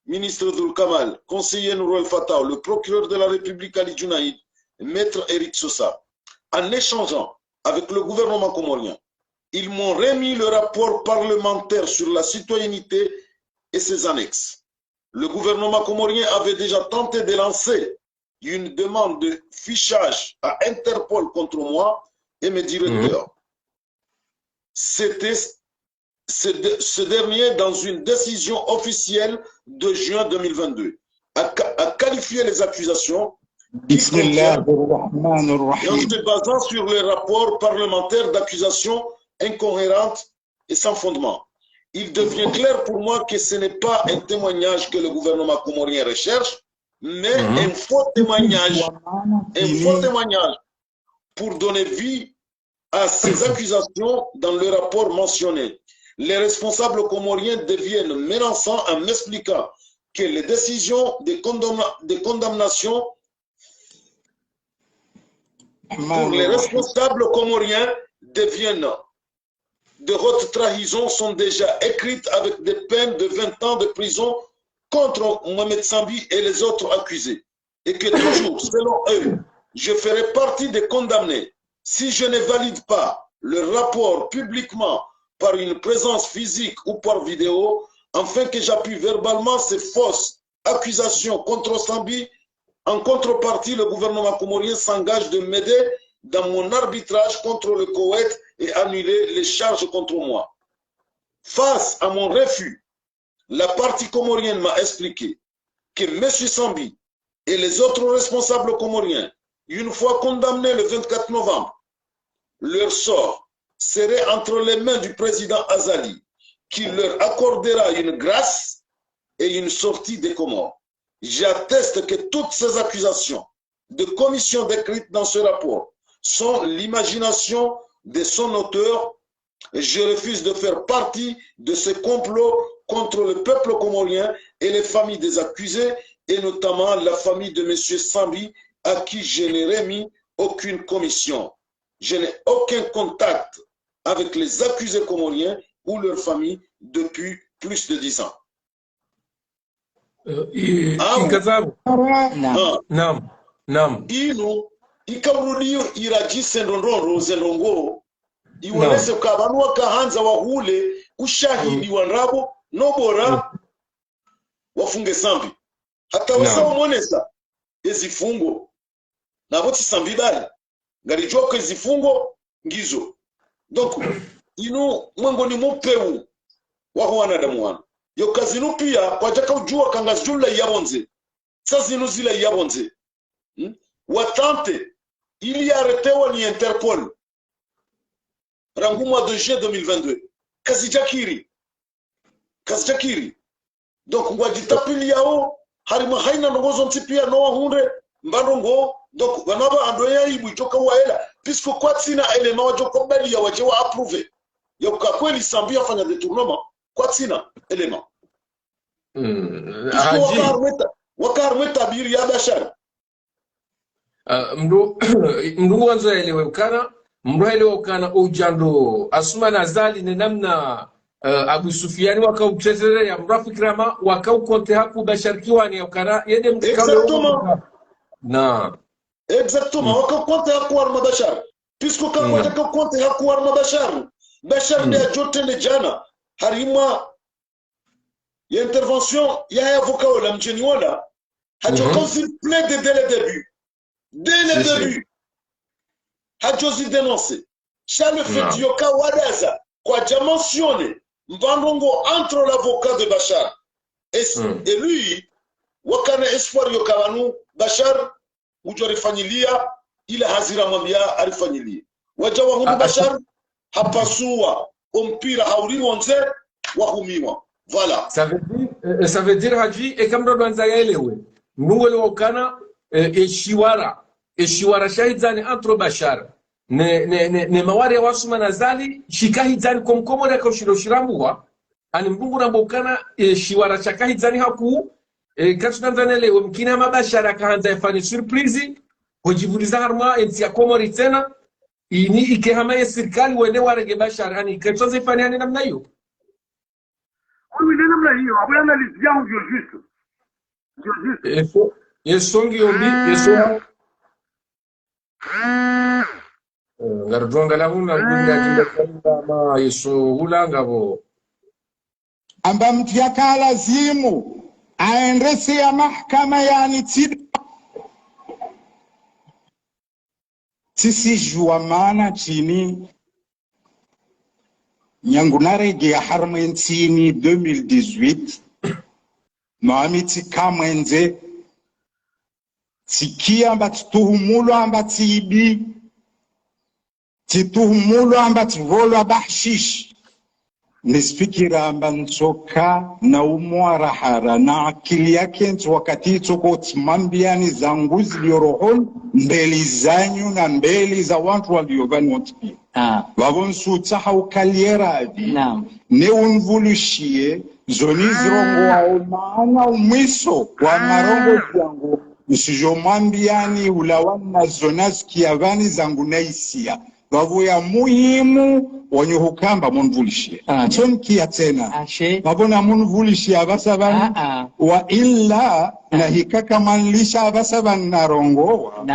[SPEAKER 2] ministre Abdul Kamal, conseiller Nourel Fatah, le procureur de la République Ali Djounaïd, maître Eric Sosa. En échangeant avec le gouvernement comorien, ils m'ont remis le rapport parlementaire sur la citoyenneté et ses annexes. Le gouvernement comorien avait déjà tenté de lancer une demande de fichage à Interpol contre moi et mes directeurs. C'était ce dernier, dans une décision officielle de juin 2022, a qualifié les accusations qui contiennent, et en se basant sur les rapports parlementaires d'accusations incohérentes et sans fondement. Il devient clair pour moi que ce n'est pas un témoignage que le gouvernement comorien recherche, mais un faux témoignage pour donner vie à ces accusations dans le rapport mentionné. Les responsables comoriens deviennent menaçants en m'expliquant que les décisions de condamnation pour les responsables comoriens deviennent de haute trahison sont déjà écrites avec des peines de 20 ans de prison contre Mohamed Sambi et les autres accusés. Et que toujours, selon eux, je ferai partie des condamnés si je ne valide pas le rapport publiquement par une présence physique ou par vidéo, afin que j'appuie verbalement ces fausses accusations contre Sambi. En contrepartie, le gouvernement comorien s'engage de m'aider dans mon arbitrage contre le Koweït et annuler les charges contre moi. Face à mon refus, la partie comorienne m'a expliqué que M. Sambi et les autres responsables comoriens, une fois condamnés le 24 novembre, leur sort serait entre les mains du président Azali, qui leur accordera une grâce et une sortie des Comores. J'atteste que toutes ces accusations de commission décrites dans ce rapport sont l'imagination de son auteur. Je refuse de faire partie de ce complot contre le peuple comorien et les familles des accusés, et notamment la famille de M. Sambi, à qui je n'ai remis aucune commission. Je n'ai aucun contact avec les accusés comoriens ou leurs familles depuis plus de 10 ans. Inu ikarudio iraji sendonro zendongo iweleze kabanu wakahanza wahule ushahidi wa nrabo nobora wafunge Sambi hata wasawa monesa ezifungo nabo tisambi bali ngarijoka ezifungo ngizo donc inu mwengo ni mupeu waho wanadamu wana yo kazinu pia kwa jaka ujua kangazjula yabonze sazinu zila yabonze watante il y a arrêté ni Interpol rangu mois de juin 2022 kazijakiri donc ngwajitapili yao harima haina nongozo ntipia no hunde mbandongo donc banaba andoya ibu joka waela puisque kwa tsina elema wajoko bali ya waje wa approve yo kwa kweli Sambi afanya détournement kwa tsina elema wakarmeta biri ya Bashar
[SPEAKER 1] mndu wanzo elewe ukana mndu elewe ukana ujando Asumani Azali ni namna Abu Sufiani wakautetelea ya mrafikirama wakaukonte haku Bashar Kiwani ya ukana yede
[SPEAKER 2] exactement
[SPEAKER 1] na
[SPEAKER 2] exactement wakaukonte haku warma Bashar puisque kama wakaukonte haku warma Bashar de ajotele jana harima ya intervention ya avocat wala mjeni wala hajokozi plaide dès le début. Dès le début, Hadjozi dénoncé. Charles Fedioka Wadaza, quoi déjà mentionné, Mbandongo entre l'avocat de Bachar et lui, Wakane Espoir Yokawanu, Bachar, Ujori Fanilia, il a Hazira Mambia, Arifanilia. Wajawa Hundu Bachar, Hapasua, Ompira Hauri Wanze, Wahumiwa. Voilà.
[SPEAKER 1] Ça veut dire, Hadji, et comme Rodanzaya Elewe, nous le Wakana, Eshiwara shahidani antro Bashar ne mawari wa Asumani Azali shikahidani komkomo ya koshiro shirambuwa ani mbungu na mbukana Eshiwara shakahidani haku katunanzane lewe mkina mabashara akahanza yafani surprise hojivuliza harma ensi ya komori tena ini ikehama ya sirikali wende warege Bashar hani katunanza yafani hani namna hiyo
[SPEAKER 6] oui namna hiyo abu analyse yangu juste
[SPEAKER 1] Yesongi yobi yeso ngarjonga la huna ngunya kinda ma yeso hulanga bo
[SPEAKER 7] amba mtiaka lazimu aendese ya mahakama yani sisi jua maana chini nyangunarege ya harmentini 2018 maamiti kamwenze tikia amba tituhumulo amba tiibi tituhumulo amba tivolo bahshish nispikira amba nsoka na umwarahara na akili yake ntu wakati itoko timambiani za nguzi liorohon mbeli zanyu na mbeli za watu waliovani wotipia wavonsu taha ukaliera avi ne unvulushie zoni zirongo wao maana umwiso wa marongo yangu usijomambiani ulawani na zonas kiavani zangu naisia wavu ya muhimu wanyo hukamba munvulishie chonkia tena wavona munvulishie abasabani wa illa na hikaka manlisha abasabani na rongowa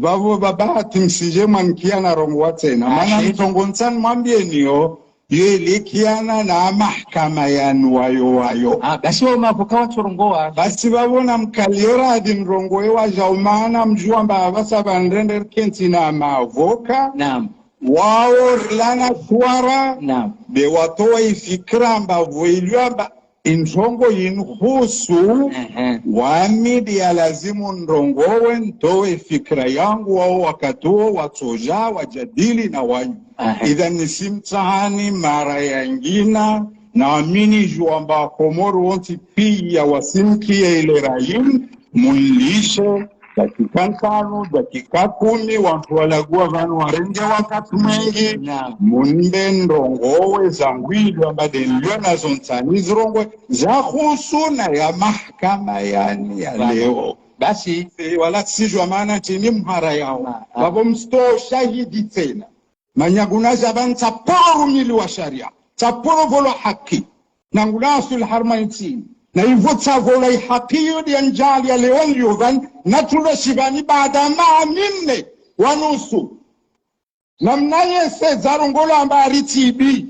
[SPEAKER 7] wavu babahati msije mankia na rongowa tena mana mtongonsan mambienio yelikiana na mahkama yanu wayo
[SPEAKER 8] basi wao mavukawa turongoa
[SPEAKER 7] basi wabona mkaliora hadi mrongoe wa jaumana mjua mba abasa bandrender kenti na mavoka wao lana swara be watoa ifikra mba voilua mba injongo inhusu wamidi ya lazimu nrongowe ntowe fikra yangu wao wakatuo watoja wajadili na wanyu idha nisimtahani mara yangina na amini juamba komoro wanti pia wasimkia ile rahim muilishe dakika 5 dakika 10 watu walagua vanu warenge wakati mwingi munde ndongowe zangwili ambade nilio na zontani zirongwe za husuna ya mahkama yani ya leo
[SPEAKER 8] basi
[SPEAKER 7] wala sijua maana chini mhara yao wabo msto shahidi tena manyaguna zaban taporo mili wa sharia taporo volo haki nangulasul harmaintini na hivyo tavola haki yodi anjali ya leon yovan na tulo shibani baada minne wanusu namnaye se zarongolo amba aritibi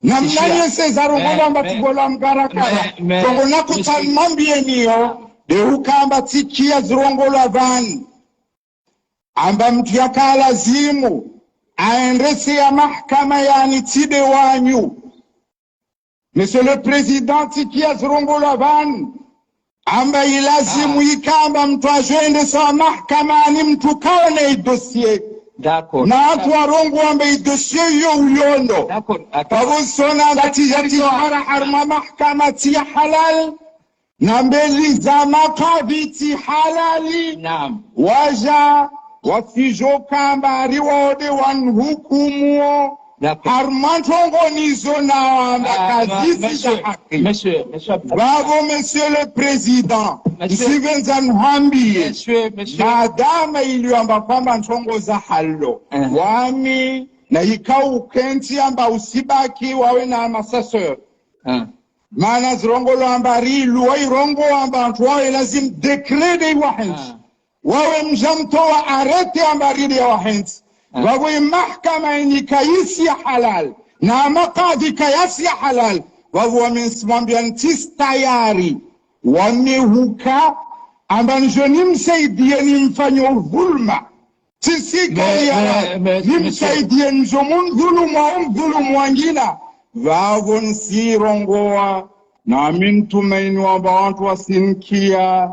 [SPEAKER 7] namnaye se zarongolo amba tibola mgarakara tongo nakutanmambie niyo de hukamba tikia zirongolo avani amba mtu yaka lazimu aendese ya mahkama yani tide wanyu. Monsieur le Président tikia zirongolo avani amba ilazimu ikamba mtu ajwende sa mahkama yani mtu kaone dossier.
[SPEAKER 8] D'accord.
[SPEAKER 7] Na watu warongo ambe dossier yo uyondo.
[SPEAKER 8] D'accord.
[SPEAKER 7] Kabo sona natijati mara harma mahkama tia halal. Na mbeli za makabiti halali.
[SPEAKER 8] Naam.
[SPEAKER 7] Waja wasijoka mbari wode wanhukumu. Harmantongo nizo na wambakazisi za haki.
[SPEAKER 8] Monsieur.
[SPEAKER 7] Bravo, Monsieur le Président. Msivenzan hambiye. Madama iliwamba kwamba ntongo za halo. Wami na ikau kenti amba usibaki wawe na masaseur. Maana zirongolo ambari luwa irongo amba antuwawe lazim dekrede wahensi. Wawe mjamto wa arete ambari ya wahensi. Wawe mahkama inikaisi ya halal. Na makadhi kayasi ya halal. Wawe minsimambia ntis tayari. Wamehuka amba nimsaidie nimfanyo dhulma. Sisi kaya nimsaidie dhulumu wangina. Vavo nsirongoa na mintumaini wamba wantu wasinkia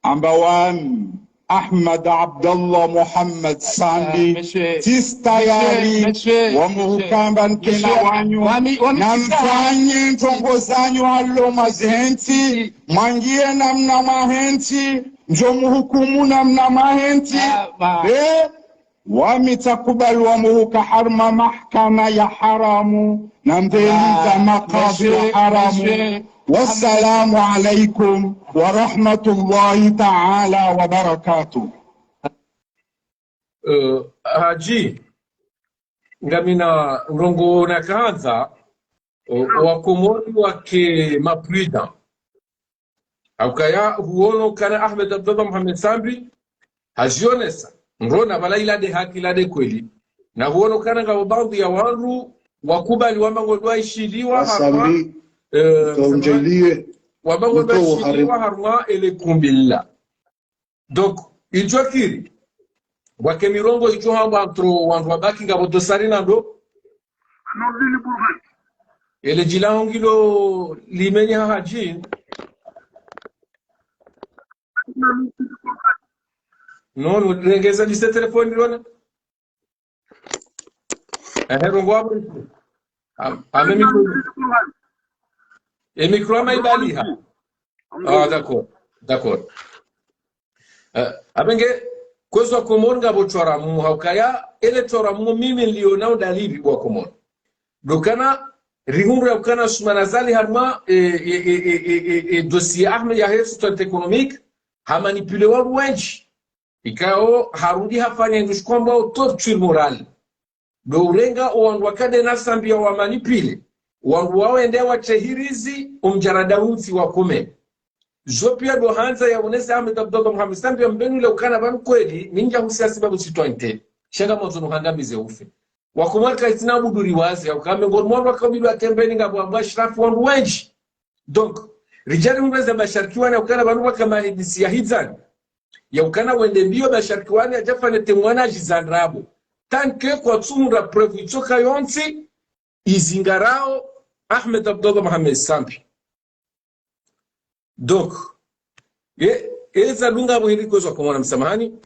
[SPEAKER 7] amba wami Ahmad Abdallah Muhammad Sandi tistayari wamuhukamba nkena wanyu na mfanye ntongo zanyu halo mazenti mwangie namna mahenti njo muhukumu namna mahenti wamitakubali wamuhuka harma mahkama ya haramu na mbeliza makadhi ya haramu. Wassalamu alaikum wa rahmatullahi ta'ala wa barakatuh.
[SPEAKER 5] Haji ngamina ngongo na kaza wakomori wake maprida aukaya huono kana Ahmed Abdallah Muhammad Sambi hajionesa ngona bala ilade haki ilade kweli na huono kana nga baadhi ya wanru wakubali wamango waishiliwa harma wamango waishiliwa harma ele kumbilla donc iljokiri wake mirongo ijo hamba antro wanru wabaki nga bodosari nando
[SPEAKER 6] non lili burhan
[SPEAKER 5] ele jilangilo limenya haji non rengeza liste telefoni lona rongo abo ame micro e micro mai baliha d'accord abenge kwezo komon ngabo chora mu haukaya ele chora mu mimi nilionao dalili kwa komon dokana rihumre ukana sumanazali harma dossier Ahmed Yahya Sultan économique ha manipulé wa wengi ikao harudi hafanya ndushkomba torture moral do urenga wandu wakade nasambia wa manipule wandu waende wachehirizi umjarada unsi wakome zopia do hanza ya unesa Ahmed Abdullah Mohamed sambia mbenu le ukana ban kweli ninja husia sababu sitwante shanga mozo nuhangamize ufe wakumaka itina buduri wazi ukame ngormwa wakabili atembeni ngabo abashrafu wandu wengi donc rijali unaweza basharkiwana ukana banu kama hidisi ya hizan ya ukana wende bio basharkiwana ajafane temwana jizandrabo tanke kwa tsumura preuve itoka yonsi izingarao Ahmed Abdullah Mohamed Sambi donc eza lunga muhiri kwa kumona msamahani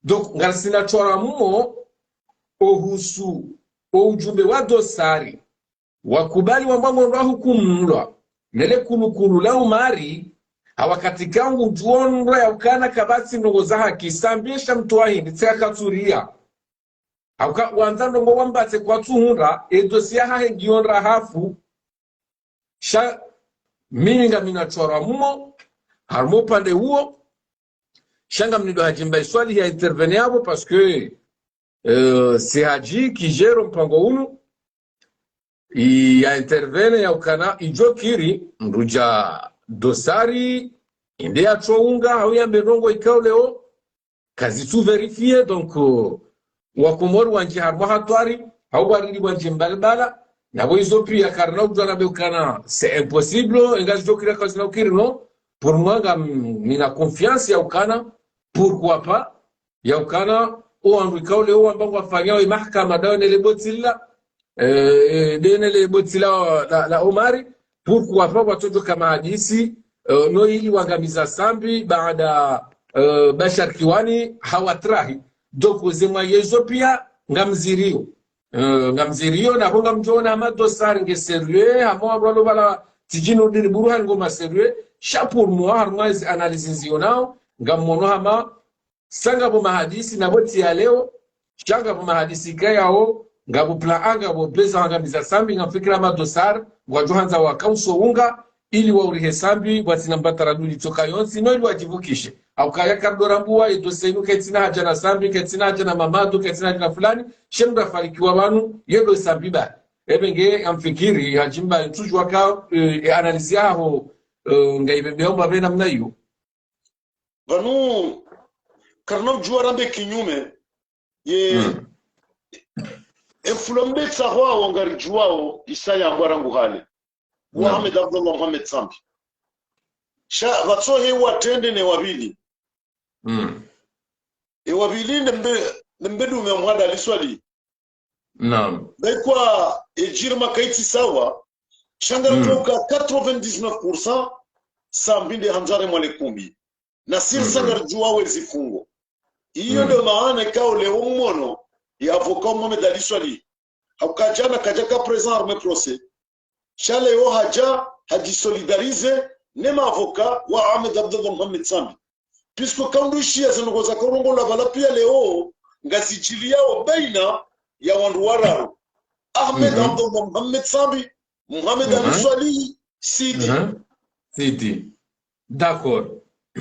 [SPEAKER 5] donc ngarsina chora mumo ohusu ujumbe wa dosari wakubali wambango ndo hukumulwa nele kunukulu la umari hawakatikangu juonro ya ukana kabasi ndongo za haki sambisha mtuahindi tsakaturia hauka wanzando ngo wambatse kwa tuhunda edosia hahe gionra hafu sha mininga minachora mumo harmo pande huo shanga mnido hajimba swali ya interveniabo parce que c'est Haji qui gère mpango unu ya intervene ya ukana ijokiri mruja dosari inde ya chounga au ya mbendongo ikao leo kazi tu verifier donc wakomori wanje harmo hatwari au warili wanje mbalbala na boizo pia karna ujana be ukana c'est impossible engazi jokira kazi na ukiri no pour moi mina confiance ya ukana pourquoi pas ya ukana o andikao leo ambango afanyao mahakama dawa nele botila denele botila la Omari pourquoi pas watoto kama hadisi no ili wangamiza Sambi baada Bashar Kiwani hawatrahi donc zemwa yezo pia ngamzirio na honga mjona amadosari nge sérieux amo abalo bala tijino diri buruhan ngoma sérieux chapeau moi harmoise analyse zionao ngamono hama sanga bo mahadisi na boti ya leo shanga bo mahadisi kayao ngabo plan anga bo pesa ngamiza Sambi ngafikira madosar ngwa johanza wa kauso unga ili wa urihe Sambi bwatina mbataraduni toka yonsi no ili wajivukishe au kaya kardorambua edosenu ketina haja na Sambi ketina haja na Mamadu ketina haja na fulani shemda falikiwa wanu yedo Sambi ba ebenge amfikiri hajimba tujwa ka analyse yao ngaibebeomba bena mnayo
[SPEAKER 2] vanu karnom juarambe kinyume ye enfulombe tsahwa wangari juao isaya ngwarangu hale Ahmed Abdullah Mohamed Sambi sha vatsohe watende ne wabili wabili nembedu ngamwada liswali
[SPEAKER 5] naam
[SPEAKER 2] daikwa ejirma kaiti sawa shangara toka 99% Sambi ndi hanzare mwalekumbi na sirsangar juawe zifungo iyo ndio maana ikao leo mmono ya avocat Mohamed Ali Swali hakajana kajaka présent armé procès chale yo haji solidarize nema avocat wa Ahmed Abdullah Mohamed Sambi puisque quand dushia zinogoza korongo la bala pia leo ngasichilia o baina ya wandu wararo Ahmed Abdullah Mohamed Sambi Mohamed Ali Swali
[SPEAKER 5] Sidi d'accord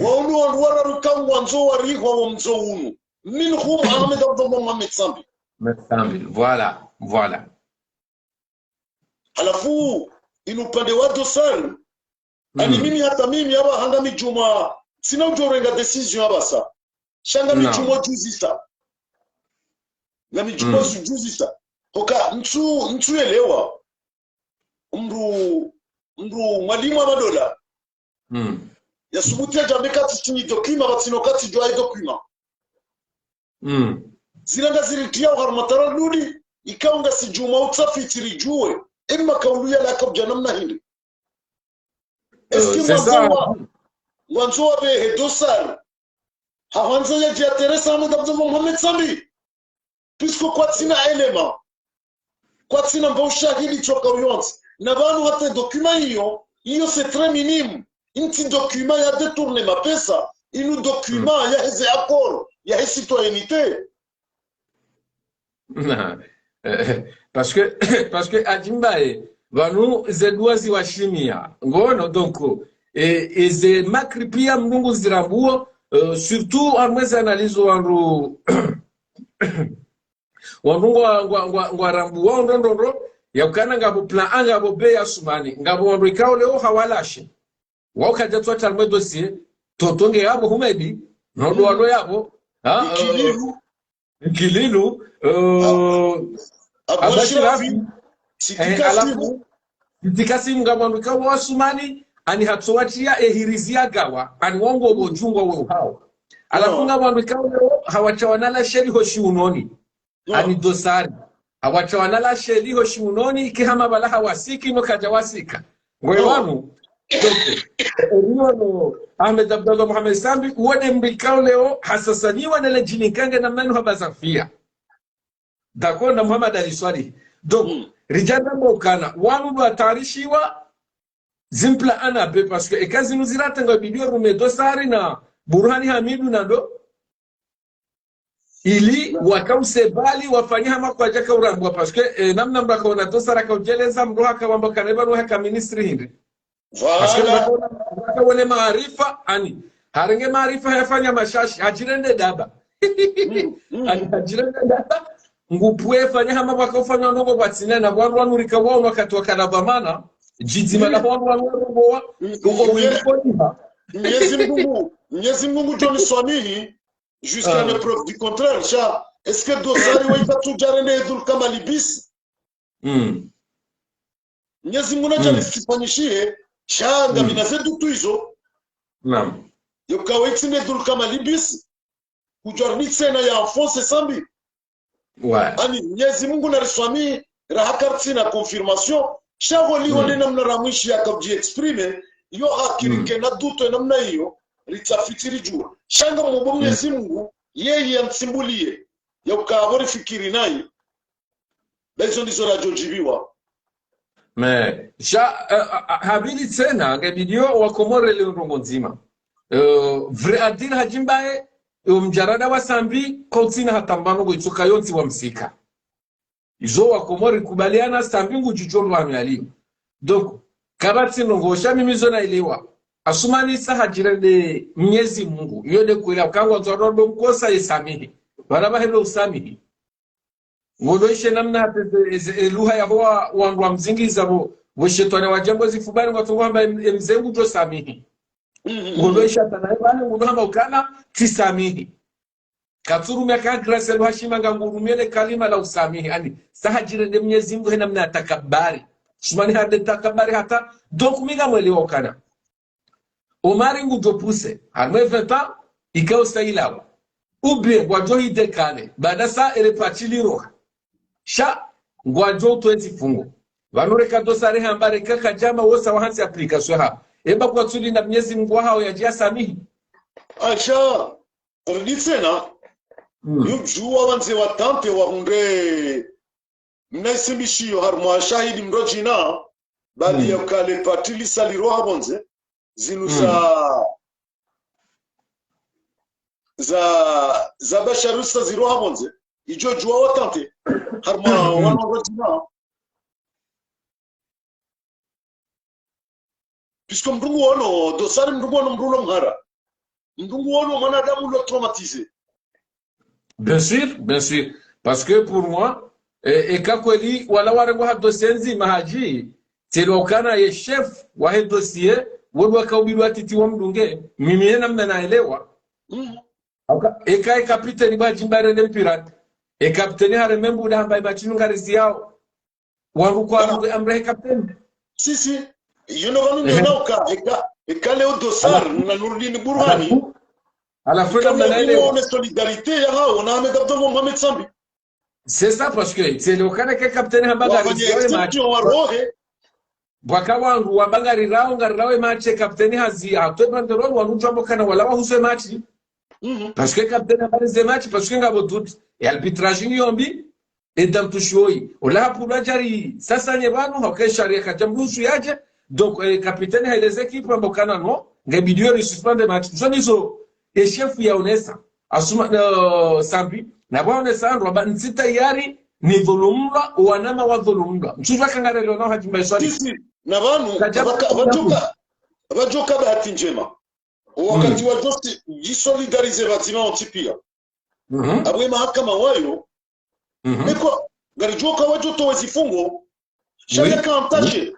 [SPEAKER 2] wandu wararo kangwa nzo warihwa wa mzo unu minhum Ahmed Abdullah Mohamed Sambi
[SPEAKER 5] voilà
[SPEAKER 2] halafu inupande wa dosari ani mimi hata mimi haba hangami juma sina ujorenga decision haba sa shanga michumo juzisa na michumo juzisa hoka ntu elewa mru mwalimu amadola ya subutia jambe kati chini dokima batino kati jwa dokima zilanga zilitia harmatara luli ikaunga si juma utafitiri jue imma kauluya la kabja namna hili eski mwanzo wa be dosar hawanza ya jia Teresa Ahmed Abdel Mohamed Sambi puisque kwa tina elema kwa tina mba ushahidi choka uyonzi na banu hata document hiyo c'est très minime inti document ya détourner ma pesa inu document ya heze accord ya heze citoyenneté
[SPEAKER 5] parce que Adjimbae vanu zeduazi wa shimia ngono donc ze makri pia mnungu zirambuo surtout amwezi analizo wanru wanungu wa rambuo ndondoro ya ukana ngabo plan A ngabo B ya sumani ngabo wanru ikao leo hawalashe wauka jatwa talme dossier totonge yabo humedi nodo walo yabo Kililu abashirafi sikasimu ngabandika wasumani ani hatsowatia ehirizia gawa ani wongo bojungwa we hao alafu ngabandika hawachawanala sheri hoshiunoni ani dosari hawachawanala sheri hoshiunoni ikihama bala hawasiki no kajawasika ngoyo wanu Eriyo Ahmed Abdallah Mohamed Sambi uone mbikao leo hasasaniwa na lejinikange na manu habazafia dako na Muhammad Ali Swari donc rijanda mbokana wanu watarishiwa zimpla ana be parce que ekazi nuzirata ngo bidio rume dosari na Burhani Hamidu nando ili wakause bali wafanya hama kwa jaka urambwa parce que namna mbaka ona dosara ka ujeleza mroha ka wamba kaneba roha ka ministry hindi voilà wale maarifa ani harenge maarifa yafanya mashashi hajirende daba ani hajirende daba ngupwe fanya hama bakofanya nongo batsina na bwanwa nurika wao wakati wakanabamana jizima na bwanwa ngowa ngo wimfoniha
[SPEAKER 2] Mwenyezi Mungu John Swamihi jusqu'à la preuve du contraire cha est-ce que dosari wa itatu jarende edul kama libis Mwenyezi Mungu anajalifanyishie shanga minazedu tu hizo
[SPEAKER 5] naam
[SPEAKER 2] yokawetsine dul kama libis kujornitse na ya Alphonse Sambi ani Mwenyezi Mungu na Swami rahakarti na confirmation shago lione namna ramwishi akabji exprime yo hakirike na duto namna hiyo litafitiri jua shanga mbo Mwenyezi Mungu yeye amsimbulie yokabori fikiri naye lezo ndizo rajojibiwa
[SPEAKER 5] mais habili tena ngebidio wa Komore le Rongo nzima vrai adil Hajimbae mjarada wa Sambi kontina hatambano go itsoka yonzi wa msika izo wa Komore kubaliana Sambi ngujijolo wa miali donc kabati ngosha mimizo na elewa asumani sa hajirende Mwenyezi Mungu yode kuila kangwa zorodo mkosa isamihi baraba helo usamihi ngodoishe namna luha ya hoa wangu mzingiza bo weshetwane wajambo zifubani ngotongwa mzengu jo samihi ngodoisha tanaiba ngodohama ukana tisamihi katsuru miaka grasa luhashima ngangurumele kalima la usamihi ani sahajirende Mwenyezi Mungu namna takabari sumani hade takabari hata donc miga mwele wakana Omari ngujopuse harme 20 ans ikao stailawa ubie wajohi dekane badasa ele pachili roha sha ngwajo 20 fungo vanureka dosare hambare kaka jama wosa wahansi application ha eba kwa tsuli na Mwenyezi Mungu hao ya jia samihi
[SPEAKER 2] acha orditsena yujua wanze watante wa hunde mnaisimishio harmwa shahidi mrojina bali ya kale patili saliroha bonze zinu za basharusta ziroha bonze ijo jua watante harma wanarojina puisque mrungu wono dosari mrungu wono mrulo mhara mrungu wono mwanadamu lo traumatisé
[SPEAKER 5] bien sûr parce que pour moi et kakweli wala warengo ha dossier mahaji telokana ye chef wa he dossier wodwa kaubirwa titi wa mdunge mimi namna naelewa eka kapiteni ba jimbare ne pirate e kapiteni hare membu da mbay ba chinungarizi yao waru kwa amre kapiteni
[SPEAKER 2] si you know wanu nyoka eka leo dosar na Nurdin Burhani
[SPEAKER 5] ala freda mnaelewa
[SPEAKER 2] on solidarité ya hao na Ahmed Abdallah Mohamed Sambi
[SPEAKER 5] C'est ça parce que c'est le cas que capitaine Habagari
[SPEAKER 2] wafanye exception warohe
[SPEAKER 5] bwaka wangu wabagari rao ngarawe match capitaine hazi atwe ndoro wanujambo kana wala wahuse match parce que capitaine Habagari match parce que ngabo tout et arbitrage yombi et dans tout shoi ola pour jari sasa nyebanu hakesharia kajambusu yaje donc capitaine ha les équipes mbokana no ngabidio ni suspend match zonizo et chef ya onesa asuma sambi na bwana sandro banzi tayari ni dhulumwa wanama wa dhulumwa mchuzwa kangarelo na hajimba swali
[SPEAKER 2] sisi na banu bajoka bahati njema wakati wa dosi jisolidarize batima ontipia abwe mahakama wayo meko garijoka wajoto wezifungo shaka kantache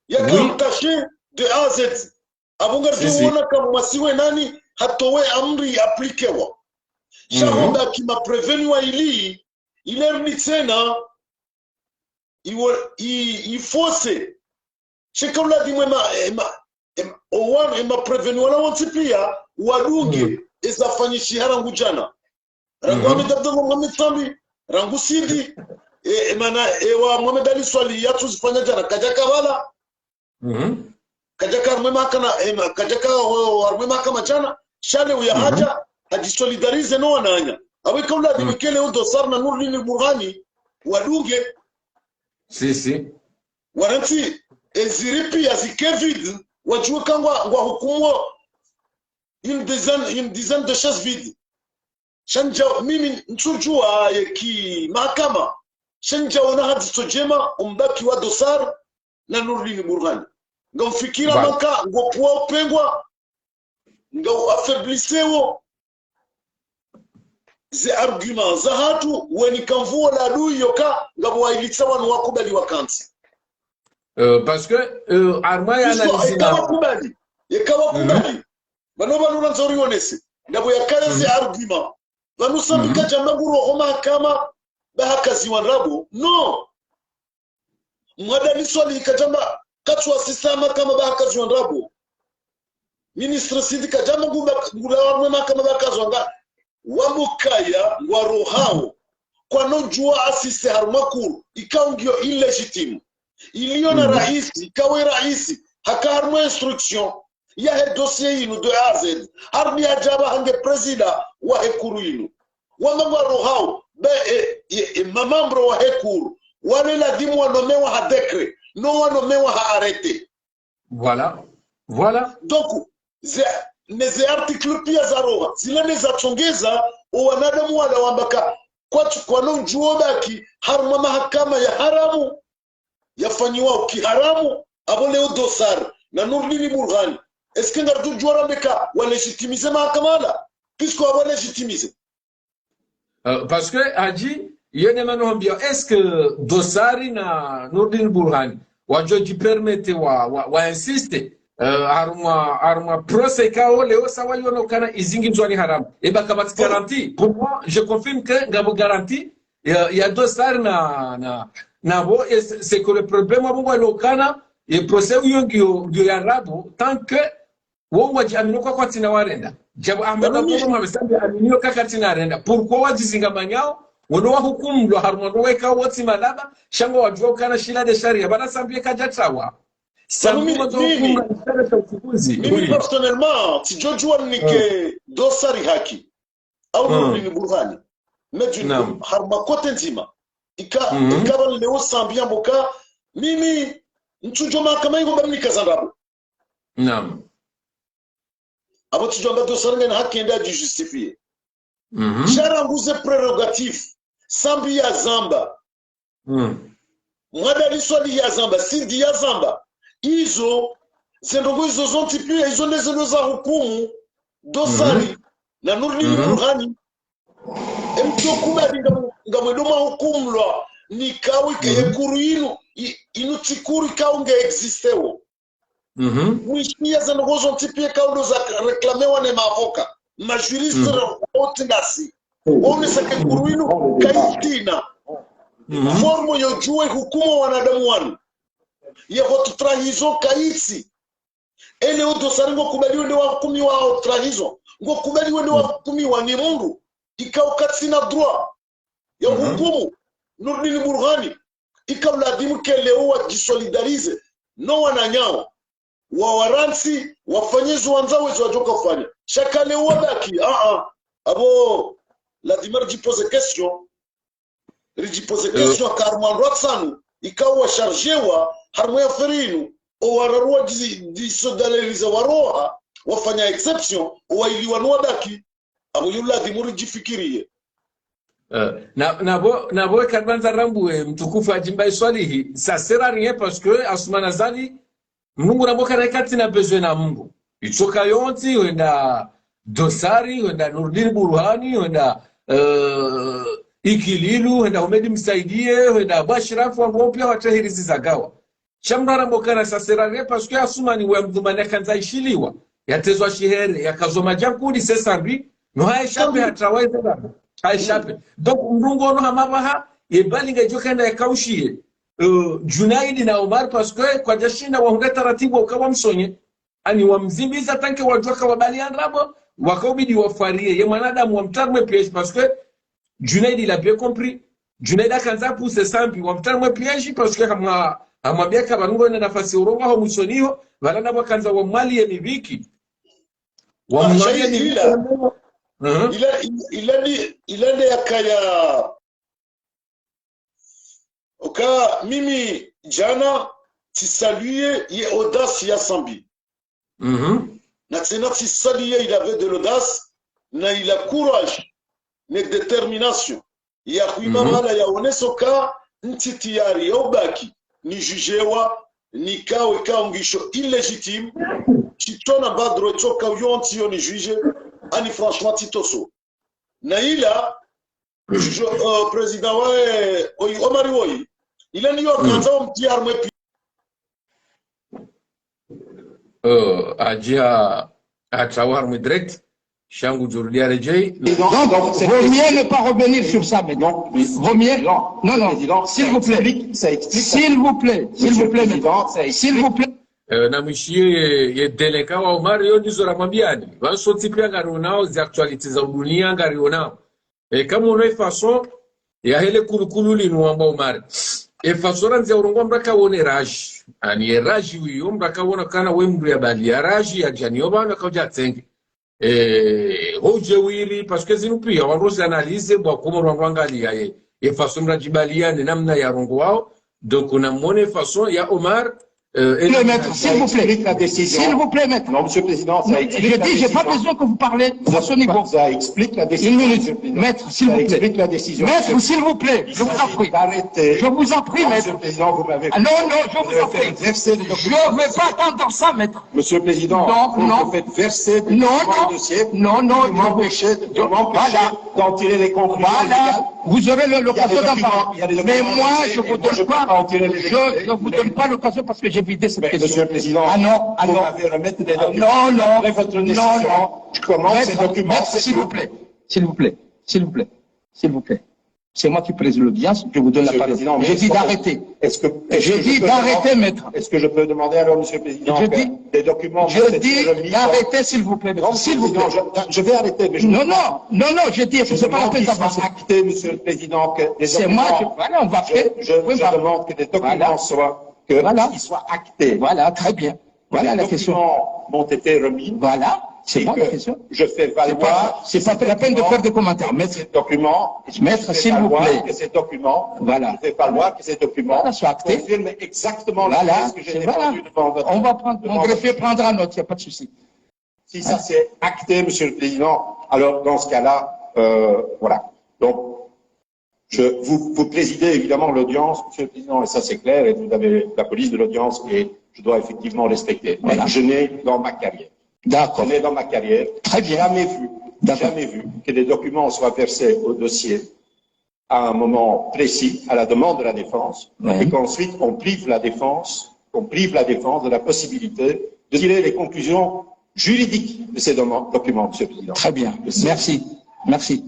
[SPEAKER 2] ya kantache de A à Z abunga tuona kama masiwe nani hatowe amri aplikewa shahonda kima prevenu wa ili ilerni tena ifose shekaula dimwe ma prevenu wala wantipia wadunge ezafanyishi harangu jana rangu amedabdalo Mohamed Sambi rangu Sidi wa Mohamed Ali Swali yatu zifanya jana kajaka wala kajaka armema kama jana shale uya haja hajisolidarize no wananya aweka uladi mikele udosar na Nurdin Burhani wadunge
[SPEAKER 5] si
[SPEAKER 2] wananti eziripi ya zikevid wajue kangwa hukumu une dizaine de chaises vides shanja mimi nsujua yeki mahakama shanja wana hadiso jema umbaki wa dosar na Nurdin Burhani ngomfikira maka ngopua upengwa ngo affaiblisewo ze argument za hatu weni kamvuo la adui yoka ngabo wailitsa wanu wakubali wakansi
[SPEAKER 5] parce que arma ya analizina
[SPEAKER 2] yakawa kubali bano baluna nzori wonese ngabo yakale ze argument banu sambika jamaguro homa kama bahakazi wanrabo no mwadani swali kajamba katwa sisama kama bahakazi wanrabo ministre sindika jama ngula warmema kama bahakazi wanga wamukaya warohao kwa nojua asise harumakuru ikaungio illegitime iliona raisi ikawe raisi haka harmo instruction ya he dossier inu de A à Z harmi ajaba hange presida wa hekuru inu wamangwa rohao be mamambro wa hekuru wale ladimu wanomewa ha dekre no wanomewa ha arete
[SPEAKER 5] voilà
[SPEAKER 2] donc neze article pia za roha zile neza chongeza wanadamu wala wambaka kwa no juobaki harma mahakama ya haramu yafanyiwa kiharamu abole udosar na Nurdin Burhani est-ce que ngardu juara beka wala legitimiser mahakama la puisque wala legitimiser
[SPEAKER 5] parce que aji yene manombia est-ce que dosari na Nurdin Burhani wajoji permete wa insiste arma procès kao leo sawa yono kana izingi mzwani haramu eba kabati garantie pour moi je confirme que ngabo garantie il y a dosari na bo c'est que le problème abo walokana et procès uyongio ya rabo tant que wo waji amino kwa tina warenda jabo ahmed abdullah Mohamed amino kakatina arenda pourquoi wajizinga manyao wono wa hukumu lo harmo no weka woti malaba shango wajua kana shila de sharia bana sambie kajatawa
[SPEAKER 2] mimi personnellement si jojua nike dosari haki au Nurdin Burhani medjun harma kote nzima ikaba leo sambia mboka mimi nchujo mahakama hiyo bamni kazandabo
[SPEAKER 5] naam
[SPEAKER 2] abo tujomba dosari na haki ndio justifier sharanguze prerogative sambi ya zamba mwadali swali ya zamba sindi ya zamba hizo zendongo hizo zonti pia hizo ndizo za hukumu dosari na Nurdin Burhani emtokubali ngamwedoma hukumu lwa nikawike hekuru inu tikuri kaunge existewo mwishia zendongo zonti pia kaundo za reklamewa ne mavoka majuriste otindasi one sake kuru inu kaitina formo yojue hukumu wanadamu wanu ya trahizo kaisi ele udosari ngo kubaliwe ndi wakumi wa trahizo ngo kubaliwe ndi wakumi wa ni mundu ikao katsina droit ya hukumu Nurdin Burhani ikamlazimu keleo wajisolidarize no wananyao wa waransi wafanyizi wanzawe wajoka kufanya shakale wadaki abo lazima rijipose question karman rotsanu ikawa chargewa harmo ya ferinu o wararua disodaleriza waroha wafanya exception wailiwa wadaki abo lazima rijifikirie
[SPEAKER 5] na bo kadbanza rambue mtukufu ajimba swalihi ça sert à rien parce que Assoumana Zali Mungu naboka rekati na besoin na Mungu ichoka yonti wenda dosari wenda Nurdin Burhani wenda Ikililu wenda Humedi Msaidie wenda Bashirafu wangu pia watahirizi zagawa shamrara mbokana ça sert à rien parce que Assoumani wa mdhumani kanza ishiliwa yatezwa shihere yakazoma jankudi sesambi no haishape hatrawaiza dabo haishape donc mrungo no hamabaha yebalinga jokanda yakaushie Junaidi na Omar parce que kwa jashina waunga taratibu ukawa msonye ani wamzimbiza tanke wajoka wabalian rabo wakaubidi wafarie ye mwanadamu wamtarmwe piège parce que Junaidi il a bien compris Junaidi akanza pousser sampi wamtarmwe piège parce que amwambia kabanungo na nafasi uronga ho musoniho balana bakanza wa mali ya mibiki wamwalia ni
[SPEAKER 2] il a des akaya oka mimi jana tisaluye ye audace ya Sambi na tena tisaluye il avait de l'audace na il a courage na détermination ya kuimamala ya onesoka ntitiari obaki ni jugewa ni kawe kaungisho illégitime chitona badro choka yonti yoni juge ani franchement titoso na ila président wa Omar Woi il a New York kanza mtiar mwepi
[SPEAKER 5] ajia atawar direct Shangu Jurudia Rejei.
[SPEAKER 8] Donc, vaut mieux ne pas revenir sur ça maintenant. Vaut mieux. Non, s'il vous plaît. S'il vous plaît. S'il vous plaît.
[SPEAKER 5] Na mishie ye deleka wa Omar yo ndizo ramambiani. Wansoti pia ngaronao zi actuality za dunia ngaronao. Kama una façon ya hele kulukulu linuamba Omar. Façon ranzi ya urungwa mraka wone raji. Ani raji wiyo mraka wona kana we mdu ya bali ya raji ya janioba na kauja tenge. Hoje wili parce que zinu pia wanrosi analyse bwa kuma rwangalia ye façon mrajibalia ni namna ya rongo wao donc on a monnaie façon ya Omar
[SPEAKER 8] le maître, s'il vous plaît. S'il vous plaît, maître.
[SPEAKER 3] Non, monsieur le président, ça explique
[SPEAKER 8] je dis, j'ai pas besoin que vous parlez à ce niveau.
[SPEAKER 3] Ça explique la décision.
[SPEAKER 8] Une minute. Maître, s'il vous plaît.
[SPEAKER 3] Ça explique la décision.
[SPEAKER 8] Maître, s'il vous plaît. Je vous en prie.
[SPEAKER 3] Arrêtez.
[SPEAKER 8] Je vous en prie, maître.
[SPEAKER 3] Monsieur le président, vous m'avez...
[SPEAKER 8] Non, je vous en prie. Je ne vais pas attendre ça, maître.
[SPEAKER 3] Monsieur le président, vous faites verser des dossiers.
[SPEAKER 8] Non,
[SPEAKER 3] m'empêchez d'en tirer les conclusions.
[SPEAKER 8] Voilà. Vous aurez l'occasion d'en parler. Mais moi, je ne vous donne pas l'occasion parce que j'ai vidé cette question.
[SPEAKER 3] Monsieur le président, vous m'avez remettre des documents.
[SPEAKER 8] Non.
[SPEAKER 3] Votre décision. Je commence ces documents.
[SPEAKER 8] S'il vous plaît. C'est moi qui préside l'audience, je vous donne la parole. J'ai dit d'arrêter. J'ai dit d'arrêter, maître.
[SPEAKER 3] Est-ce que je peux demander alors, monsieur le président, des documents...
[SPEAKER 8] Je dis d'arrêter, s'il vous plaît.
[SPEAKER 3] S'il vous plaît. Je vais arrêter. Mais
[SPEAKER 8] non, j'ai dit, c'est pas la peine d'avancer.
[SPEAKER 3] Acter, monsieur le président, que des
[SPEAKER 8] c'est moi, voilà, on va faire.
[SPEAKER 3] Je demande que des documents soient actés.
[SPEAKER 8] Voilà, très bien. Voilà la question.
[SPEAKER 3] Les documents m'ont été remis.
[SPEAKER 8] Voilà. C'est bon la question.
[SPEAKER 3] Je fais valoir.
[SPEAKER 8] C'est pas la peine de faire des commentaires.
[SPEAKER 3] Ces documents.
[SPEAKER 8] Maître, s'il vous plaît.
[SPEAKER 3] Que ces documents.
[SPEAKER 8] Voilà.
[SPEAKER 3] Je fais valoir que ces documents.
[SPEAKER 8] Soient actés.
[SPEAKER 3] Confirment exactement
[SPEAKER 8] la
[SPEAKER 3] ce que j'ai défendu devant votre.
[SPEAKER 8] On va prendre. Mon greffier prendra note. Il n'y a pas de souci.
[SPEAKER 3] Si ça c'est acté, monsieur le président, alors dans ce cas-là, voilà. Donc, vous présidez évidemment l'audience, monsieur le président, et ça c'est clair, et vous avez la police de l'audience et je dois effectivement respecter. Voilà. Je n'ai dans ma carrière.
[SPEAKER 8] D'accord.
[SPEAKER 3] Je n'ai dans ma carrière
[SPEAKER 8] très bien
[SPEAKER 3] jamais vu que des documents soient versés au dossier à un moment précis, à la demande de la défense, et qu'ensuite on prive la défense de la possibilité de tirer les conclusions juridiques de ces documents, monsieur le président.
[SPEAKER 8] Très bien. Merci.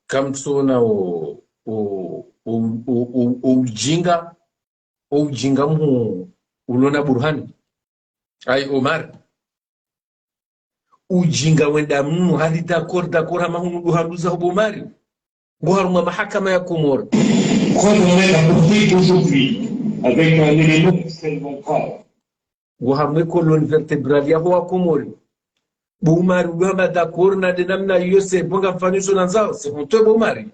[SPEAKER 5] Kamsona ujinga mu ulona Burhani ai Omar ujinga wenda mnu hali d'accord hama hunu duhanduza hubomari nguharuma mahakama ya Komoro.
[SPEAKER 3] Pourquoi j'aimerais aborder aujourd'hui avec un élément extrêmement grave?
[SPEAKER 5] Nguharuma colonne vertébrale ya hoa Komori. Bomari ugamba d'accord na de namna hiyo se bonga mfanisho na nzao se mtoe bomari.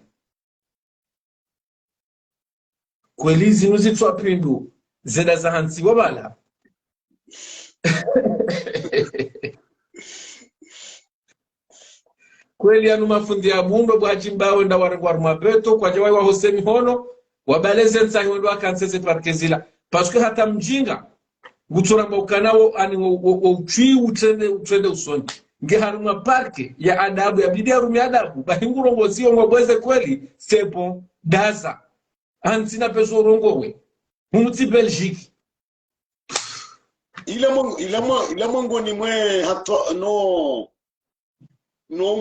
[SPEAKER 5] Kweli zinuzi twapindu zeda za hansi wabala. Kweli anu mafundi ya bundo bwajimbawe nda warengwa beto kwa jawai wa Hoseni hono wabaleze nsahi wendo wakansese parkezila parce que hata mjinga gutura mbaukanao ani uchwi utrende usoni nge haruma parke ya adabu ya bidi harumi adabu bahinguro ngozi ngobweze kweli sepo daza antina peso rongowe mumuti Belgique
[SPEAKER 2] ila mwango ni mwe hata no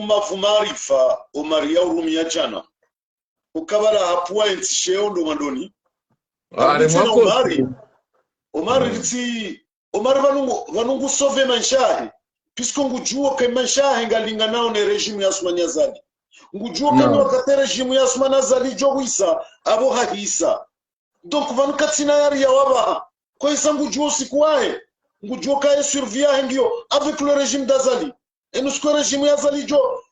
[SPEAKER 2] mafumarifa Omari ya urumi ya jana ukabala hapua enti sheo ndo mandoni Omari vanungu sove manshahi pisko ngujua ke manshahi ngalinga nao ne rejimu ya Asmani Azali ngujua ke wakate rejimu ya Asmani Azali joguisa abo hahisa donc vanu katsina yari ya wabaha kwa isa ngujua sikuwae ngujua kae survia ngio avec le régime d'Azali. Et nous, ce que le régime Azali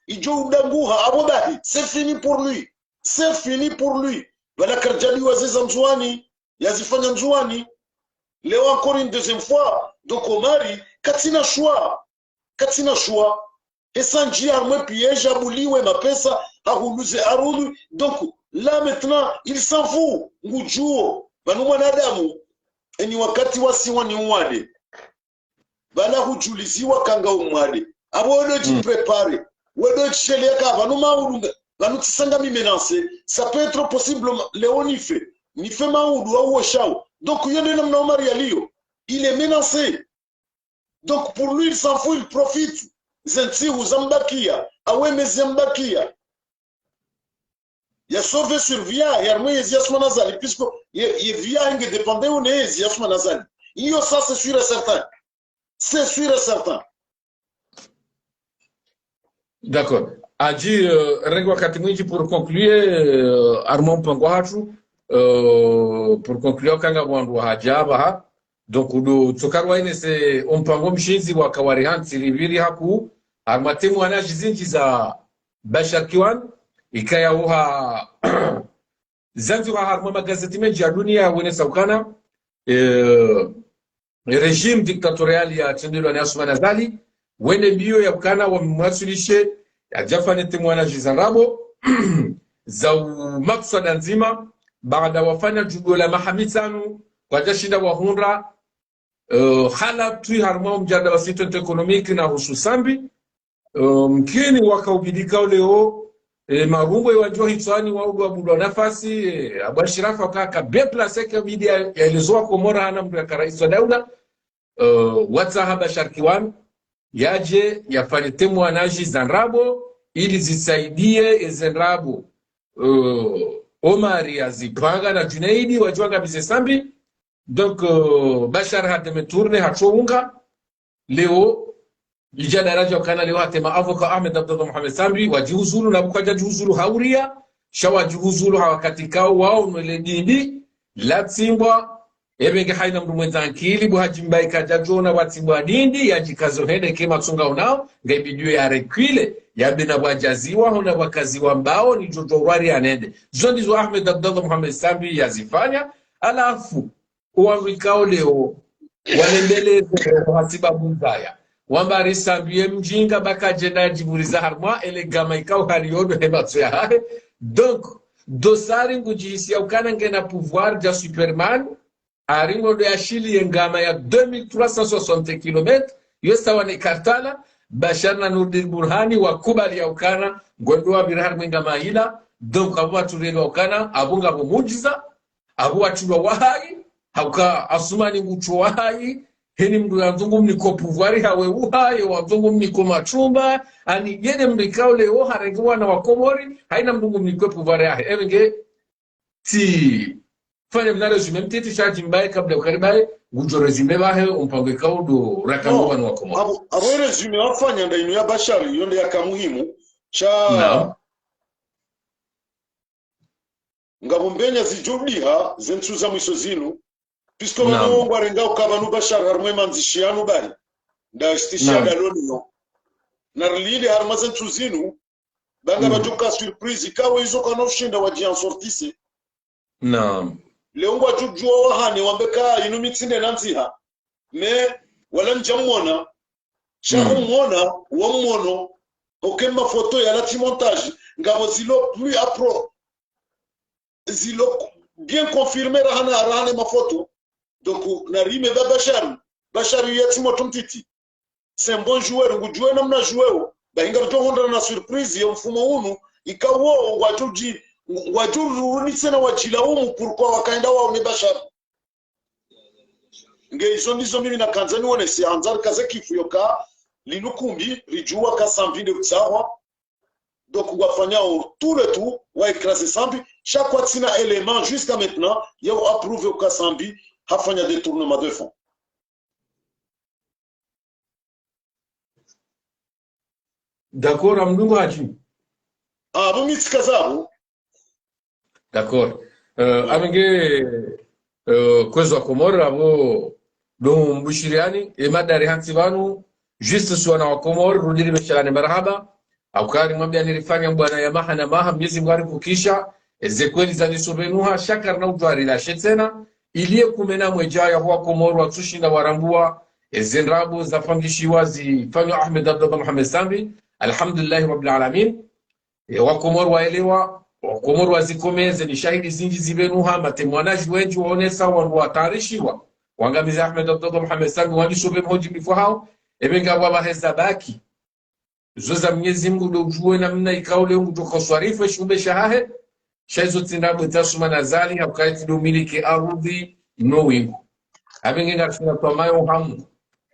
[SPEAKER 2] Ijo Udanguha, Abodahi, c'est fini pour lui. C'est fini pour lui. Voilà, Karjali Oaziz Amzouani, Yazifan Amzouani. Léo encore une deuxième fois. Donc, Omari, Katina Choua. Et Sanji Arme piège, Abouli, ouais, ma pesa, Aroulouze, Aroulou. Donc, là maintenant, il s'en fout. Ngoujou, Banoumanadamu. Et ni wakati wasiwa ni umwade. Bala hujuliziwa kanga umwade. Abo wedo jiprepare, wedo jisheleka, vanu tisanga mi menace, ça peut être possible, Léon y fait maoudou, ou chao. Donc, il y a des noms Omari Alio, il est menacé. Donc, pour lui, il s'en fout, il profite. Zenti ou Zambakia, awe me Zambakia. Il a sauvé sur Via, il a remis Yasman Azali, puisque il Via il dépendait ou n'est Yasman Azali. Il y a ça, c'est sûr et certain. C'est sûr et certain.
[SPEAKER 5] D'accord. Adi Rengwa Katimwiji pour conclure Armand Pangwachu pour conclure kanga wandu hajaba ha donc udo tokarwa ine se ompango mshinzi wa kawarihanti liviri haku armatemu anajizinji za Bashar Kiwan ikaya uha zanzu ha harma magazeti menji ya dunia wene saukana regime dictatorial ya Tendelo na Asmani Azali wende mbio ya ukana wa mwasilishe ya jafane temwana jizanrabo za maksada nzima baada wafanya jugo la mahamitanu kwa jashinda wa hundra hala tui harma mjada wa situation economique na hususambi mkini wakaubidika leo marungo iwajua hitwani wa udu wabudu wa nafasi abashirafa wakaka beplase kabidi ya ilizoa Komora hana mdu ya karaisi wa daula wataha Bashar Kiwan yaje yafanye temwanaji zanrabo ili zisaidie zenrabo Omari azipanga na Junaidi wajuanga bizesambi donc Bashar hademe tourne hachounga leo ijada raja wakana leo hatema avoka Ahmed Abdallah Mohamed Sambi wajihuzulu na bukaja jihuzulu hauria shawa jihuzulu hawakatikao wao nwele dindi latsimbwa ebenge haina mdu mwenzanki buhajimbai kajajona watimbwa dindi yajikazo hende kema tsunga unao ngaibidiwe ya rekwile ya bina wajaziwa hona wakaziwa mbao ni jojowari anende zondizo Ahmed Abdallah Mohamed Sambi yazifanya alafu uwamikao leo walembele hasiba muzaya wambari Sambi mjinga baka jenda jiburiza harma ele gama ikao hariyodo hebatsu ya hae donc dosari ngujihisi ya ukana ngena pouvoir ja Superman aringo do ya Shili yengama ya 2360 km yosa wane kartala Bashar na Nurdin Burhani wakubali ya ukana ngondwa birahar mwengama hila donc abu waturega ukana abunga bumujiza abu watulwa wahai hauka asumani ngucho wahai heni mdu ya mzungu mniko pouvoir hawe uhai wa mzungu mniko machumba ani yede mrikao leo harengiwa na wakomori haina mzungu mniko pouvoir ya evenge ti fanya mnare resume mtiti shaji mbaye kabla ukaribaye ngujo resume bahe umpange kaudo rakango banu wa Komoro
[SPEAKER 2] abo resume wafanya ndainu ya Bashari yonde yaka muhimu cha
[SPEAKER 5] naam
[SPEAKER 2] ngabumbenya zijudiha zentuza mwiso zinu pisko no ngwarenga ukabanu Bashar harmwe manzishianu bari nda istisha dalonyo narlile harma zentuzinu banga bajuka surprise ikawe hizo kanofshinda wajian sortise
[SPEAKER 5] naam
[SPEAKER 2] leongwa jujua wahane wambeka inu mitsinde nanziha me wala njamona shahu mona wamono okema photo ya lati montage ngabo zilo plus apro zilo bien confirmer rahane ma photo donc narime Bashar yatimo tumtiti c'est un bon joueur ngujue namna joueur bainga to na surprise ya mfumo hunu ikawo wajuruni tena wajilaumu pourquoi wakaenda wao ni Bashar nge izo ndizo mimi na kanzani wone si anzar kaze kifuyoka linukumbi rijua ka sambi de tsawa donc wafanya tout le tout wa écraser sambi chaque fois tina élément jusqu'à maintenant yao approuve ka sambi hafanya détournement de fonds.
[SPEAKER 5] D'accord, amdungu haji.
[SPEAKER 2] Mumitsika zabo.
[SPEAKER 5] D'accord. Amenge kwezo wa Komoro abo do mbushiriani madari hansi banu juste suwana wa Komoro rudiri beshalani marhaba aukari mwambia nilifanya mbwana ya maha na maha miezi mwari kukisha ezekweli za nisobenuha shakar na udwari la shetena ilie kumena mwejaya huwa Komoro wa tsushinda warambua ezenrabu za fangishiwa zifanyo Ahmed Abdallah Muhammad Sambi alhamdulillah rabbil alamin wa Komoro waelewa wa Komoro wazikomeze ni shahidi zinji zibenuha matemwanaji wenji waonesa watarishiwa wangamiza Ahmed Abdallah Muhammad Sambi wanjisobe mhoji mifu hao ebenga wabaheza baki zoza Mwenyezi Mungu ndo ujue namna ikaule kutoka swarifu shumbe shahahe shaizo tindabu tasuma nazali hakukaiti domiliki ardhi no wingu abenge ngafuna kwa mayo hamu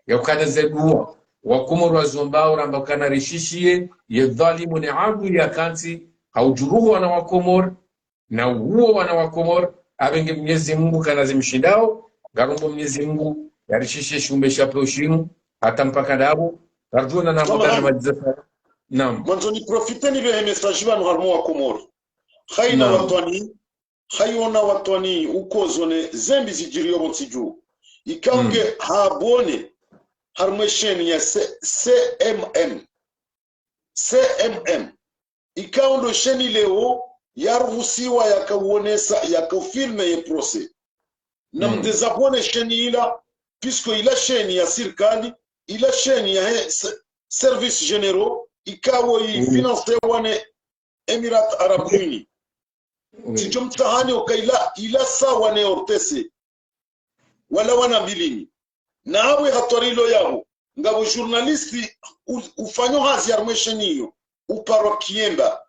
[SPEAKER 5] ya kukadeze dua wa Komoro wazombao rambakana rishishie ye dhalimu ni abu ya kanti haujuruhu wana wa Komoro na huo wana wa Komoro abenge Mwenyezi Mungu kanazimshindao garumbo Mwenyezi Mungu yarishishie shumbe shape ushinu hata mpaka dabu Arjuna na magana majiza. Naam.
[SPEAKER 2] Mwanzo ni profite ni vya message banu harmo wa Komoro. Haina watwani, hayona watwani uko zone zembi zijiriyo monsiju. Ikange habone harmesheni ya CMM. Ikaundo sheni leo yaruhusiwa yakauonesa yakafilme ye procès. Na mdezabone sheni ila puisque ila sheni ya serikali ila sheni ya service généraux ikawo financé wane Emirat Arab Uni tijo mtahani ukaila ila sawa ne ortese wala wana bilini nawe hatorilo yao ngabo journalisti ufanyo hazi armesheni hiyo uparo kiemba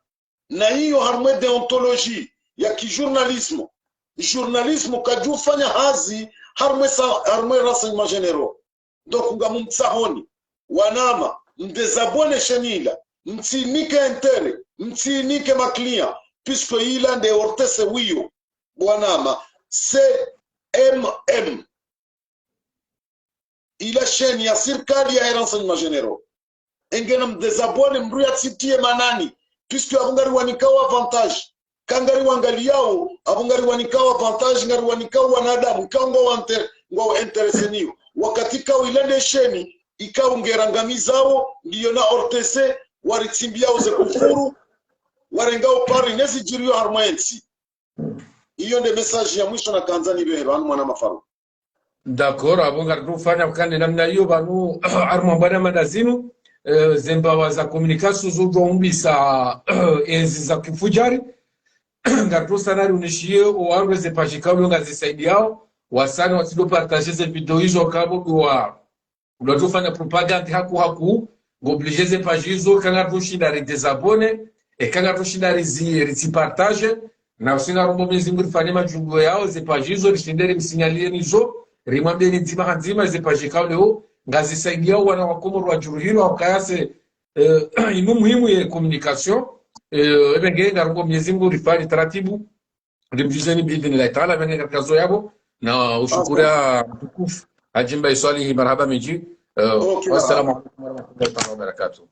[SPEAKER 2] na hiyo harmwe deontologie ya kijournalisme journalisme kajufanya hazi harmwe renseignement généraux donc ngamu mtsahoni wanama mdezabone shenila mtsinike entere mtsinike maklia puisque ila nde ortese wiyo wanama CMM ila sheni ya serikali ya renseignement généraux engena mdezabone mruya tsitie manani puisque abungari wanikao avantage kangari wangali yao abungari wanikao avantage ngari wanikao wanadamu kango ngwa intereseniyo wakati kao ilende sheni ikaungerangamizao ndiyo na ortese waritsimbiao ze kufuru warengao pari nezi jiriyo harmoensi iyo nde message ya mwisho na kanzani behero anu mwana mafaru
[SPEAKER 5] d'accord abongar dufanya kande namna hiyo banu armo bana madazinu zembawa za communication zozo umbisa enzi za kifujari ngardo sanari unishie oangeze pajika ulonga zisaidiao wasani wasido partager ze video hizo kabo wa unatofanya propaganda haku ngobligeze page hizo kanga tushinda ri desabone kanga tushinda ri partage na usina rombo Mwenyezi Mungu fanye majungu yao ze page hizo rishindere msinyalie nizo rimwambie ni nzima nzima ze page kao leo ngazisaidia wana wa Komoro wa Juruhiro wakayase inu muhimu ya communication ebenge ngarombo Mwenyezi Mungu rifanye taratibu ndimjizeni bidini la taala benge kazo yabo
[SPEAKER 1] na ushukuria mtukufu Haji Mbaye Swalihi, marhaba miji. Wassalamu alaikum warahmatullahi wabarakatuh.